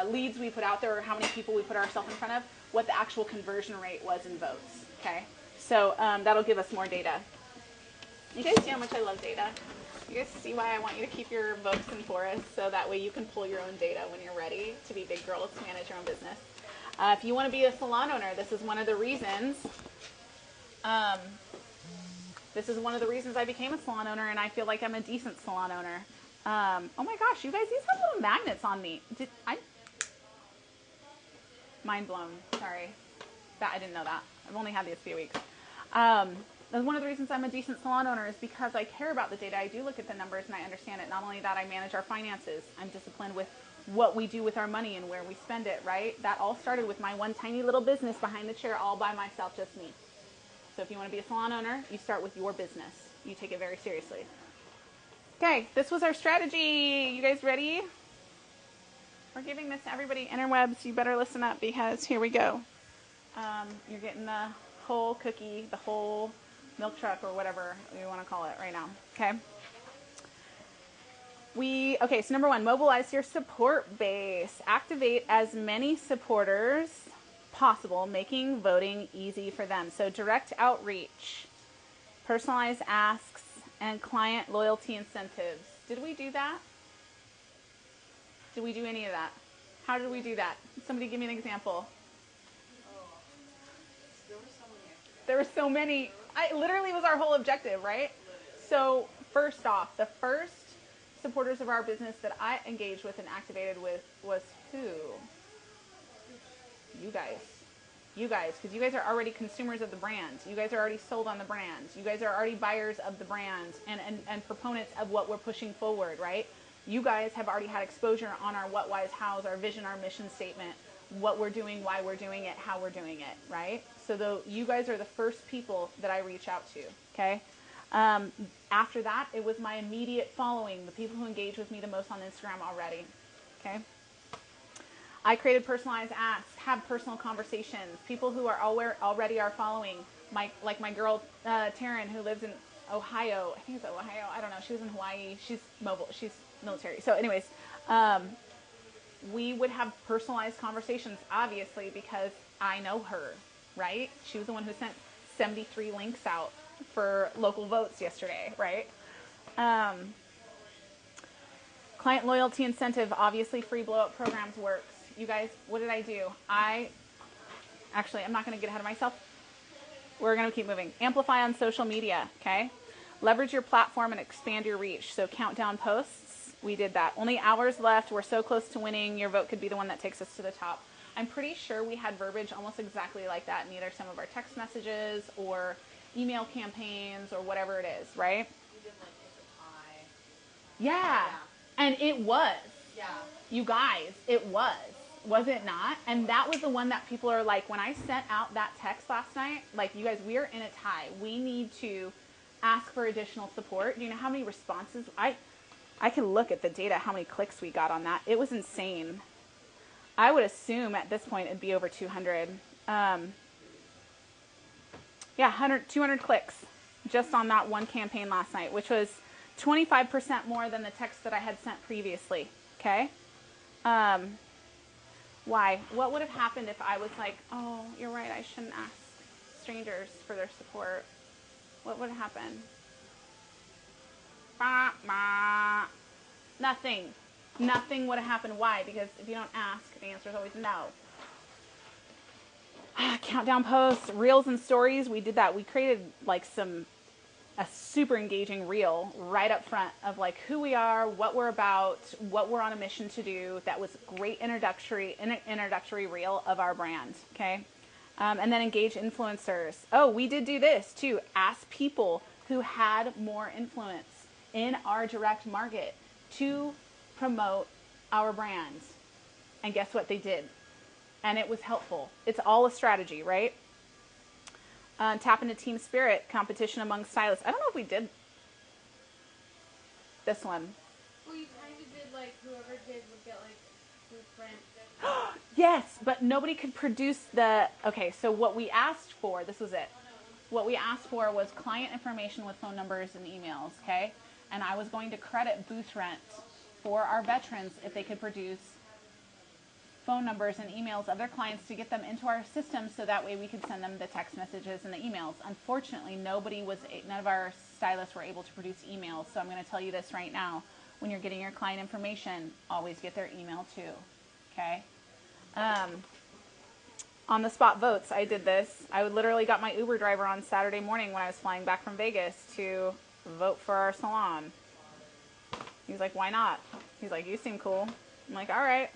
leads we put out there or how many people we put ourselves in front of, what the actual conversion rate was in votes, okay? So that'll give us more data. You guys see how much I love data? You guys see why I want you to keep your books and forests so that way you can pull your own data when you're ready to be big girls, to manage your own business. If you want to be a salon owner, this is one of the reasons. This is one of the reasons I became a salon owner, and I feel like I'm a decent salon owner. Oh my gosh, you guys, these have little magnets on me. Mind blown. Sorry. I didn't know that. I've only had these a few weeks. That's one of the reasons I'm a decent salon owner is because I care about the data. I do look at the numbers and I understand it. Not only that, I manage our finances. I'm disciplined with what we do with our money and where we spend it, right? That all started with my one tiny little business behind the chair all by myself, just me. So if you want to be a salon owner, you start with your business. You take it very seriously. Okay, this was our strategy. You guys ready? We're giving this to everybody. Interwebs, you better listen up because here we go. You're getting the whole cookie, the whole milk truck or whatever you want to call it right now. Okay. So number one, mobilize your support base. Activate as many supporters possible, making voting easy for them. So direct outreach, personalized asks, and client loyalty incentives. Did we do that? Did we do any of that? How did we do that? Somebody give me an example. There were so many. I literally was our whole objective, right? So first off, the first supporters of our business that I engaged with and activated with was who? You guys. You guys, because you guys are already consumers of the brand. You guys are already sold on the brand. You guys are already buyers of the brand and proponents of what we're pushing forward, right? You guys have already had exposure on our what, why's, how's, our vision, our mission statement, what we're doing, why we're doing it, how we're doing it, right? So you guys are the first people that I reach out to, okay? After that, it was my immediate following, the people who engage with me the most on Instagram already, okay? I created personalized asks, have personal conversations, people who are already are following, my girl Taryn, who lives in Ohio. I think it's Ohio. I don't know. She was in Hawaii. She's mobile. She's military. So anyways, we would have personalized conversations, obviously, because I know her, right? She was the one who sent 73 links out for local votes yesterday, right? Client loyalty incentive, obviously free blow up programs works. You guys, what did I do? I'm not going to get ahead of myself. We're going to keep moving. Amplify on social media, okay? Leverage your platform and expand your reach. So countdown posts, we did that. Only hours left. We're so close to winning. Your vote could be the one that takes us to the top. I'm pretty sure we had verbiage almost exactly like that in either some of our text messages or email campaigns or whatever it is, right? We did like it's a tie. Yeah. And it was. Yeah. You guys, it was. Was it not? And that was the one that people are like, when I sent out that text last night, like, you guys, we are in a tie. We need to ask for additional support. Do you know how many responses? I can look at the data, how many clicks we got on that. It was insane. I would assume at this point it'd be over 200. 200 clicks just on that one campaign last night, which was 25% more than the text that I had sent previously. Okay? Why? What would have happened if I was like, oh, you're right, I shouldn't ask strangers for their support? What would happen? Bah, bah. Nothing. Nothing would have happened. Why? Because if you don't ask, the answer is always no. Countdown posts, reels and stories. We did that. We created like a super engaging reel right up front of like who we are, what we're about, what we're on a mission to do. That was great introductory reel of our brand. Okay. And then engage influencers. Oh, we did do this too. Ask people who had more influence in our direct market to promote our brands. And guess what they did? And it was helpful. It's all a strategy, right? Tap into team spirit, competition among stylists. I don't know if we did this one. Well, you kind of did, like, whoever did would get, like, blueprint. Yes, but nobody could produce the... Okay, so what we asked for, this was it. What we asked for was client information with phone numbers and emails, okay? And I was going to credit booth rent for our veterans if they could produce phone numbers and emails of their clients to get them into our system so that way we could send them the text messages and the emails. Unfortunately, none of our stylists were able to produce emails. So I'm going to tell you this right now. When you're getting your client information, always get their email too. Okay? On the spot votes, I did this. I literally got my Uber driver on Saturday morning when I was flying back from Vegas to vote for our salon. He's like, why not? He's like, you seem cool. I'm like, all right.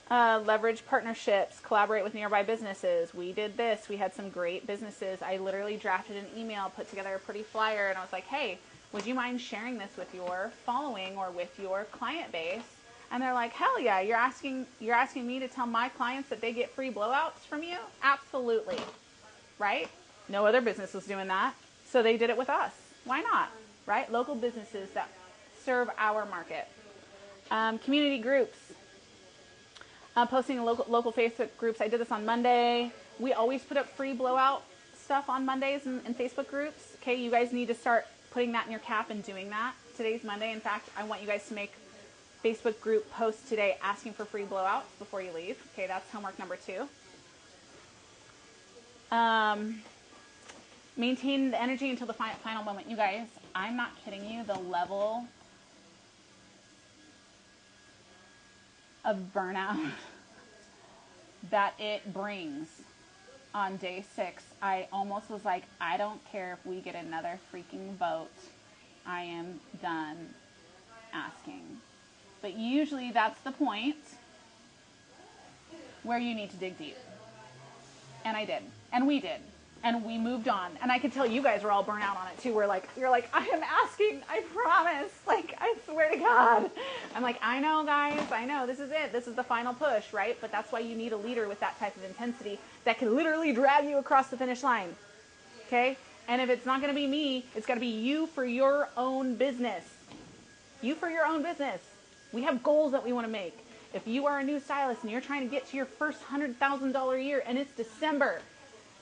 Leverage partnerships, collaborate with nearby businesses. We did this. We had some great businesses. I literally drafted an email, put together a pretty flyer, and I was like, hey, would you mind sharing this with your following or with your client base? And they're like, hell yeah, you're asking me to tell my clients that they get free blowouts from you? Absolutely. Right? No other business was doing that. So they did it with us. Why not? Right? Local businesses that serve our market. Community groups. Posting in local Facebook groups. I did this on Monday. We always put up free blowout stuff on Mondays in Facebook groups. Okay, you guys need to start putting that in your cap and doing that. Today's Monday. In fact, I want you guys to make Facebook group posts today asking for free blowouts before you leave. Okay, that's homework number 2. Maintain the energy until the final moment. You guys, I'm not kidding you. The level of burnout that it brings on day 6, I almost was like, I don't care if we get another freaking vote. I am done asking. But usually that's the point where you need to dig deep. And I did. And we did. And we moved on. And I could tell you guys were all burnt out on it too. You're like, I am asking, I promise. Like, I swear to God. I'm like, I know, guys, I know, this is it. This is the final push, right? But that's why you need a leader with that type of intensity that can literally drag you across the finish line. Okay? And if it's not going to be me, it's got to be you for your own business. You for your own business. We have goals that we want to make. If you are a new stylist and you're trying to get to your first $100,000 a year and it's December,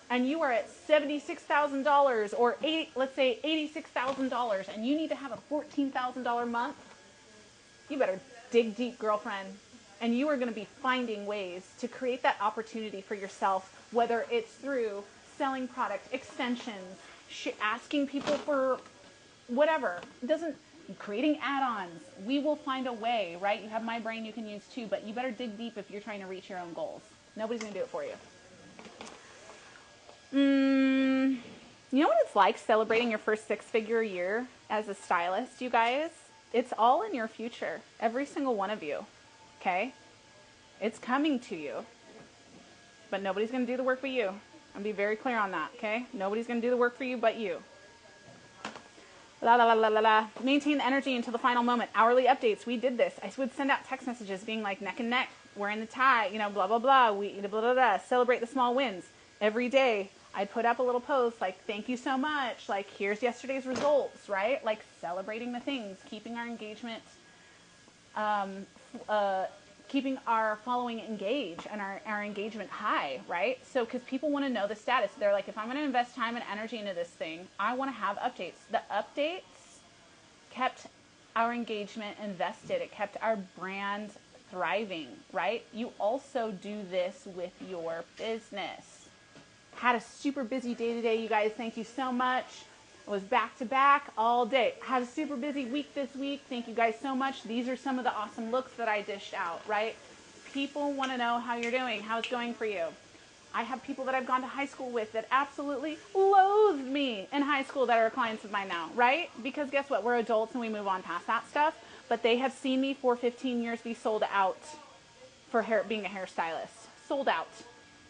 and you are at $76,000 or let's say $86,000, and you need to have a $14,000 month, you better dig deep, girlfriend. And you are going to be finding ways to create that opportunity for yourself, whether it's through selling product, extensions, asking people for whatever. Creating add-ons. We will find a way, right? You have my brain you can use too, but you better dig deep if you're trying to reach your own goals. Nobody's going to do it for you. You know what it's like celebrating your first 6-figure year as a stylist, you guys? It's all in your future. Every single one of you. Okay? It's coming to you. But nobody's going to do the work but you. I'll be very clear on that, okay? Nobody's going to do the work for you but you. La la la la la la. Maintain the energy until the final moment. Hourly updates. We did this. I would send out text messages being like neck and neck. We're in the tie. Blah, blah, blah. We blah, blah, blah. Celebrate the small wins. Every day, I'd put up a little post like, thank you so much. Like, here's yesterday's results, right? Like, celebrating the things. Keeping our engagement, keeping our following engaged and our engagement high, right? So, because people want to know the status. They're like, if I'm going to invest time and energy into this thing, I want to have updates. The updates kept our engagement invested. It kept our brand thriving, right? You also do this with your business. Had a super busy day today, you guys. Thank you so much. I was back to back all day. Had a super busy week this week. Thank you guys so much. These are some of the awesome looks that I dished out, right? People want to know how you're doing, how it's going for you. I have people that I've gone to high school with that absolutely loathed me in high school that are clients of mine now, right? Because guess what? We're adults and we move on past that stuff. But they have seen me for 15 years be sold out for being a hairstylist. Sold out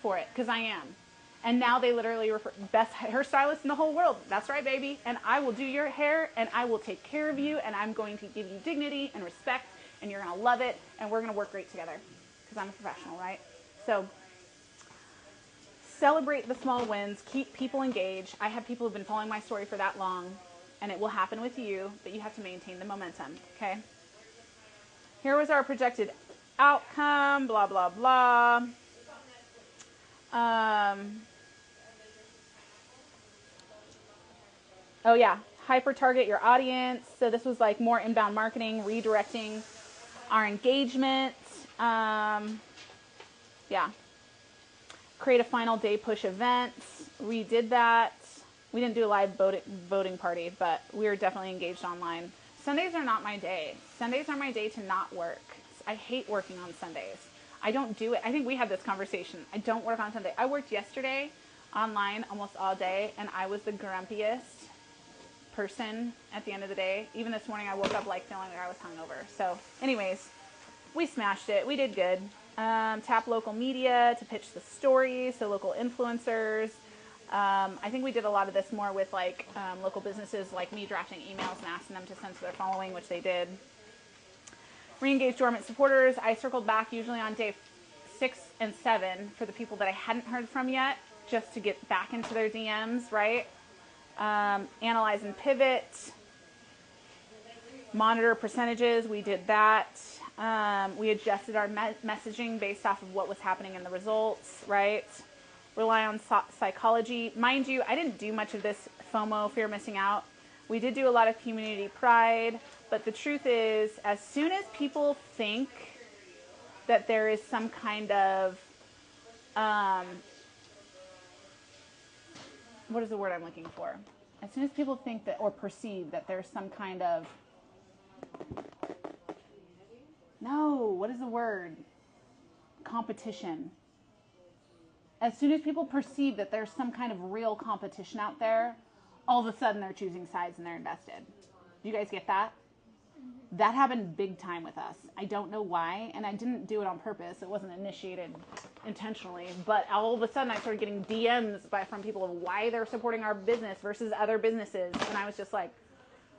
for it, because I am. And now they literally refer, best hairstylist in the whole world. That's right, baby. And I will do your hair, and I will take care of you, and I'm going to give you dignity and respect, and you're going to love it, and we're going to work great together, because I'm a professional, right? So celebrate the small wins. Keep people engaged. I have people who've been following my story for that long, and it will happen with you, but you have to maintain the momentum, okay? Here was our projected outcome, blah, blah, blah. Oh yeah, hyper target your audience. So this was like more inbound marketing, redirecting our engagement. Yeah. Create a final day push event. We did that. We didn't do a live voting party, but we were definitely engaged online. Sundays are not my day. Sundays are my day to not work. I hate working on Sundays. I don't do it. I think we had this conversation. I don't work on Sunday. I worked yesterday online almost all day, and I was the grumpiest person at the end of the day. Even this morning, I woke up like feeling like I was hungover. So anyways, we smashed it. We did good. Tap local media to pitch the stories, so local influencers. I think we did a lot of this more with like local businesses, like me drafting emails and asking them to censor their following, which they did. Re-engage dormant supporters. I circled back usually on day 6 and 7 for the people that I hadn't heard from yet, just to get back into their DMs, right? Analyze and pivot. Monitor percentages. We did that. We adjusted our messaging based off of what was happening in the results, right? Rely on psychology. Mind you, I didn't do much of this FOMO, fear of missing out. We did do a lot of community pride, but the truth is, as soon as people think that there is some kind of, what is the word I'm looking for? As soon as people think that, or perceive that there's some kind of, no, what is the word? Competition. As soon as people perceive that there's some kind of real competition out there, all of a sudden they're choosing sides and they're invested. Do you guys get that? That happened big time with us. I don't know why, and I didn't do it on purpose. It wasn't initiated intentionally, but all of a sudden I started getting DMs from people of why they're supporting our business versus other businesses, and I was just like,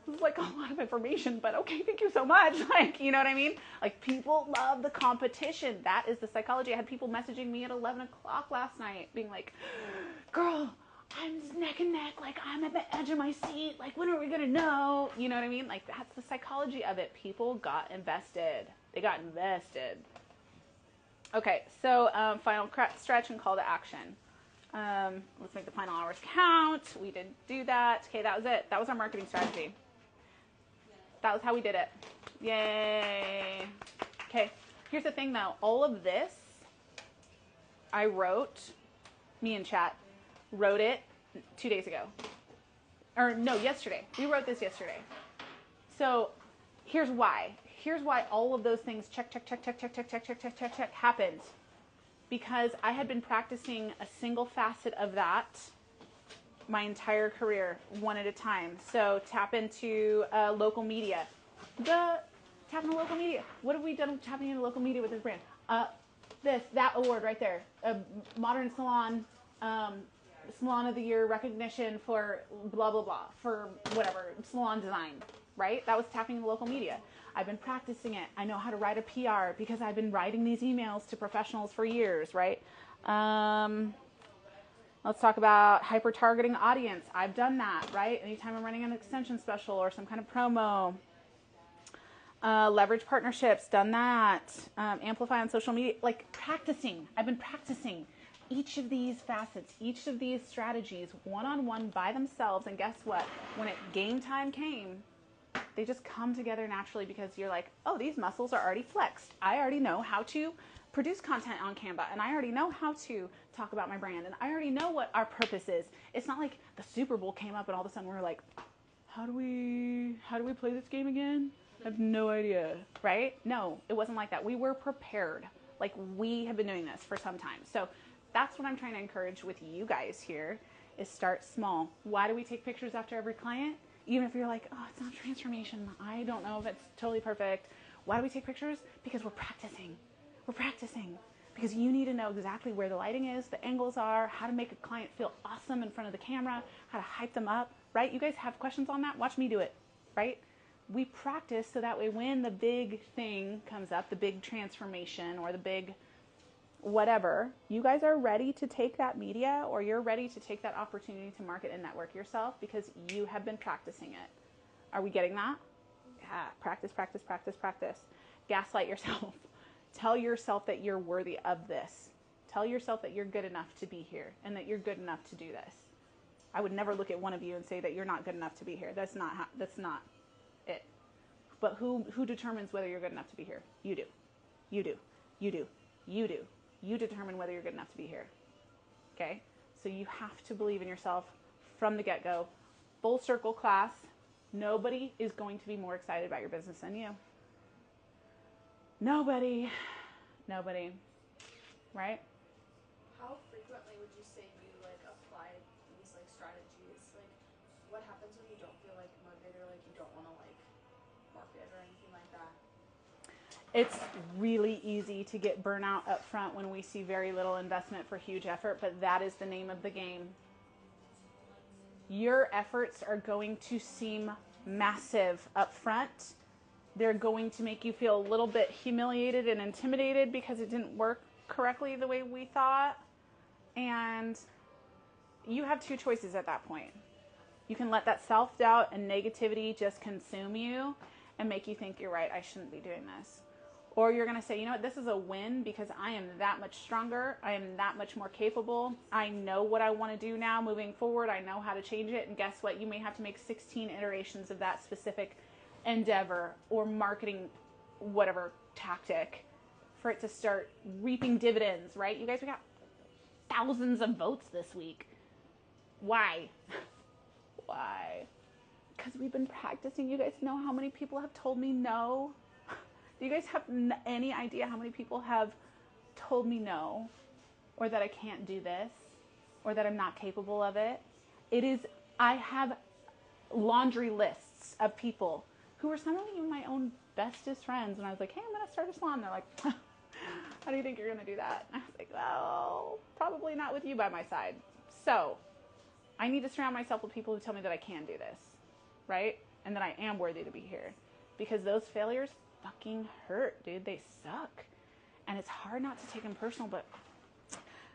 this is like a lot of information, but okay, thank you so much. Like, you know what I mean? Like, people love the competition. That is the psychology. I had people messaging me at 11 o'clock last night being like, girl, I'm just neck and neck, like I'm at the edge of my seat, like when are we gonna know? You know what I mean? Like, that's the psychology of it. People got invested. They got invested. Okay, so final stretch and call to action. Let's make the final hours count. We didn't do that. Okay, that was it. That was our marketing strategy. That was how we did it. Yay. Okay, here's the thing though. All of this I wrote, me and chat wrote it 2 days ago. Or no, yesterday. We wrote this yesterday. So here's why. Here's why all of those things check happened. Because I had been practicing a single facet of that my entire career, one at a time. So tap into local media. Tap into local media. What have we done with tapping into local media with this brand? That award right there. Modern Salon, Salon of the Year recognition for blah, blah, blah, for whatever, salon design, right? That was tapping into local media. I've been practicing it. I know how to write a PR because I've been writing these emails to professionals for years, right? Let's talk about hyper-targeting audience. I've done that, right? Anytime I'm running an extension special or some kind of promo. Leverage partnerships, done that. Amplify on social media, like practicing. I've been practicing each of these facets, each of these strategies, one-on-one by themselves. And guess what? When game time came, they just come together naturally because you're like, oh, these muscles are already flexed. I already know how to produce content on Canva, and I already know how to talk about my brand, and I already know what our purpose is. It's not like the Super Bowl came up and all of a sudden we're like, how do we play this game again? I have no idea, right? No, it wasn't like that. We were prepared. Like, we have been doing this for some time. So that's what I'm trying to encourage with you guys here is start small. Why do we take pictures after every client? Even if you're like, oh, it's not transformation. I don't know if it's totally perfect. Why do we take pictures? Because we're practicing. We're practicing. Because you need to know exactly where the lighting is, the angles are, how to make a client feel awesome in front of the camera, how to hype them up, right? You guys have questions on that? Watch me do it, right? We practice so that way when the big thing comes up, the big transformation or the big whatever, you guys are ready to take that media or you're ready to take that opportunity to market and network yourself because you have been practicing it. Are we getting that? Yeah, practice, practice, practice, practice. Gaslight yourself. Tell yourself that you're worthy of this. Tell yourself that you're good enough to be here and that you're good enough to do this. I would never look at one of you and say that you're not good enough to be here. That's not it. But who determines whether you're good enough to be here? You do. You do. You do. You do. You determine whether you're good enough to be here. Okay? So you have to believe in yourself from the get-go. Full circle class. Nobody is going to be more excited about your business than you. Nobody. Nobody. Right? How frequently would you say you apply these strategies? What happens when you don't feel motivated or you don't want to market or anything like that? It's really easy to get burnout up front when we see very little investment for huge effort, but that is the name of the game. Your efforts are going to seem massive up front. They're going to make you feel a little bit humiliated and intimidated because it didn't work correctly the way we thought. And you have two choices at that point. You can let that self-doubt and negativity just consume you and make you think you're right, I shouldn't be doing this. Or you're going to say, you know what, this is a win because I am that much stronger. I am that much more capable. I know what I want to do now moving forward. I know how to change it. And guess what? You may have to make 16 iterations of that specific endeavor or marketing whatever tactic for it to start reaping dividends, right? You guys, we got thousands of votes this week. Why? Why? Because we've been practicing. You guys know how many people have told me no? Do you guys have any idea how many people have told me no? or that I can't do this, or that I'm not capable of it. I have laundry lists of people who were some of even my own bestest friends. When I was like, hey, I'm going to start a salon. They're like, how do you think you're going to do that? And I was like, well, probably not with you by my side. So I need to surround myself with people who tell me that I can do this, right? And that I am worthy to be here. Because those failures fucking hurt, dude. They suck. And it's hard not to take them personal. But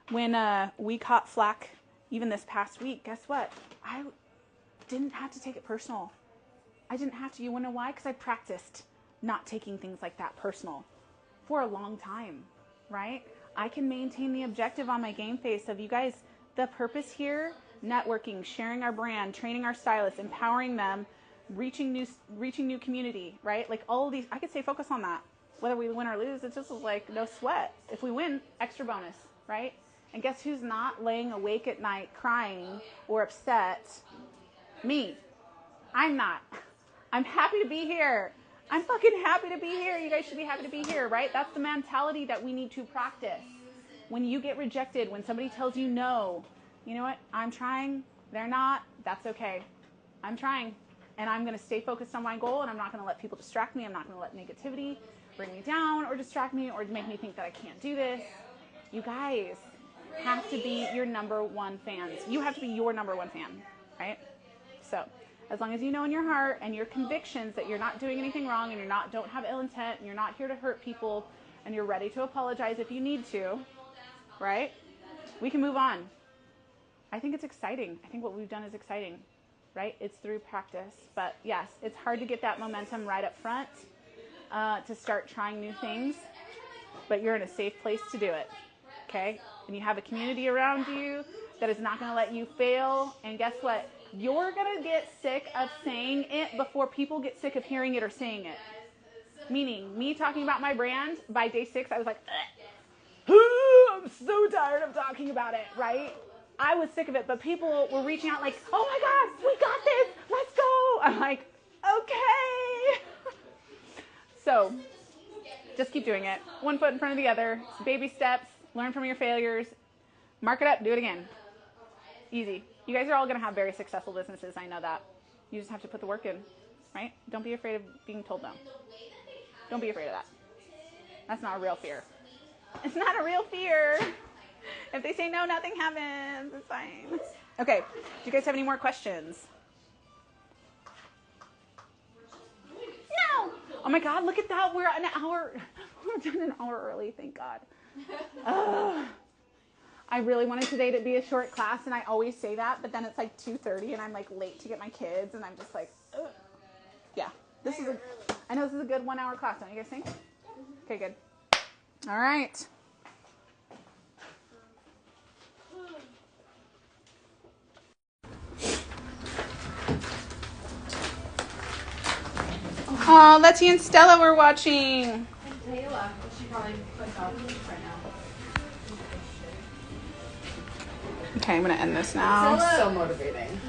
when we caught flack even this past week, guess what? I didn't have to take it personal. I didn't have to. You wanna know why? Because I practiced not taking things like that personal for a long time, right? I can maintain the objective on my game face of, you guys, the purpose here, networking, sharing our brand, training our stylists, empowering them, reaching new community, right? Like all of these, I could stay focused on that. Whether we win or lose, it's just like no sweat. If we win, extra bonus, right? And guess who's not laying awake at night crying or upset? Me. I'm not. I'm happy to be here. I'm fucking happy to be here. You guys should be happy to be here, right? That's the mentality that we need to practice. When you get rejected, when somebody tells you no, you know what? I'm trying. They're not. That's okay. I'm trying. And I'm going to stay focused on my goal, and I'm not going to let people distract me. I'm not going to let negativity bring me down or distract me or make me think that I can't do this. You guys have to be your number one fans. You have to be your number one fan, right? So as long as you know in your heart and your convictions that you're not doing anything wrong and don't have ill intent and you're not here to hurt people and you're ready to apologize if you need to, right? We can move on. I think it's exciting. I think what we've done is exciting, right? It's through practice. But yes, it's hard to get that momentum right up front to start trying new things, but you're in a safe place to do it, okay? And you have a community around you that is not going to let you fail. And guess what? You're going to get sick of saying it before people get sick of hearing it or saying it. Meaning, me talking about my brand, by day 6, I was like, I'm so tired of talking about it, right? I was sick of it, but people were reaching out like, oh my God, we got this, let's go. I'm like, okay. So, just keep doing it. One foot in front of the other, baby steps, learn from your failures, mark it up, do it again. Easy. You guys are all going to have very successful businesses. I know that. You just have to put the work in, right? Don't be afraid of being told no. Don't be afraid of that. That's not a real fear. It's not a real fear. If they say no, nothing happens. It's fine. Okay. Do you guys have any more questions? No. Oh my God, look at that. We're an hour. We're done an hour early. Thank God. I really wanted today to be a short class, and I always say that, but then it's like 2:30, and I'm like late to get my kids, and I'm just like, ugh. Yeah. I know this is a good 1 hour class, don't you guys think? Okay, good. All right. Oh, Letty and Stella were watching. And Taylor, she probably clicked off right now. Okay, I'm going to end this now. So motivating.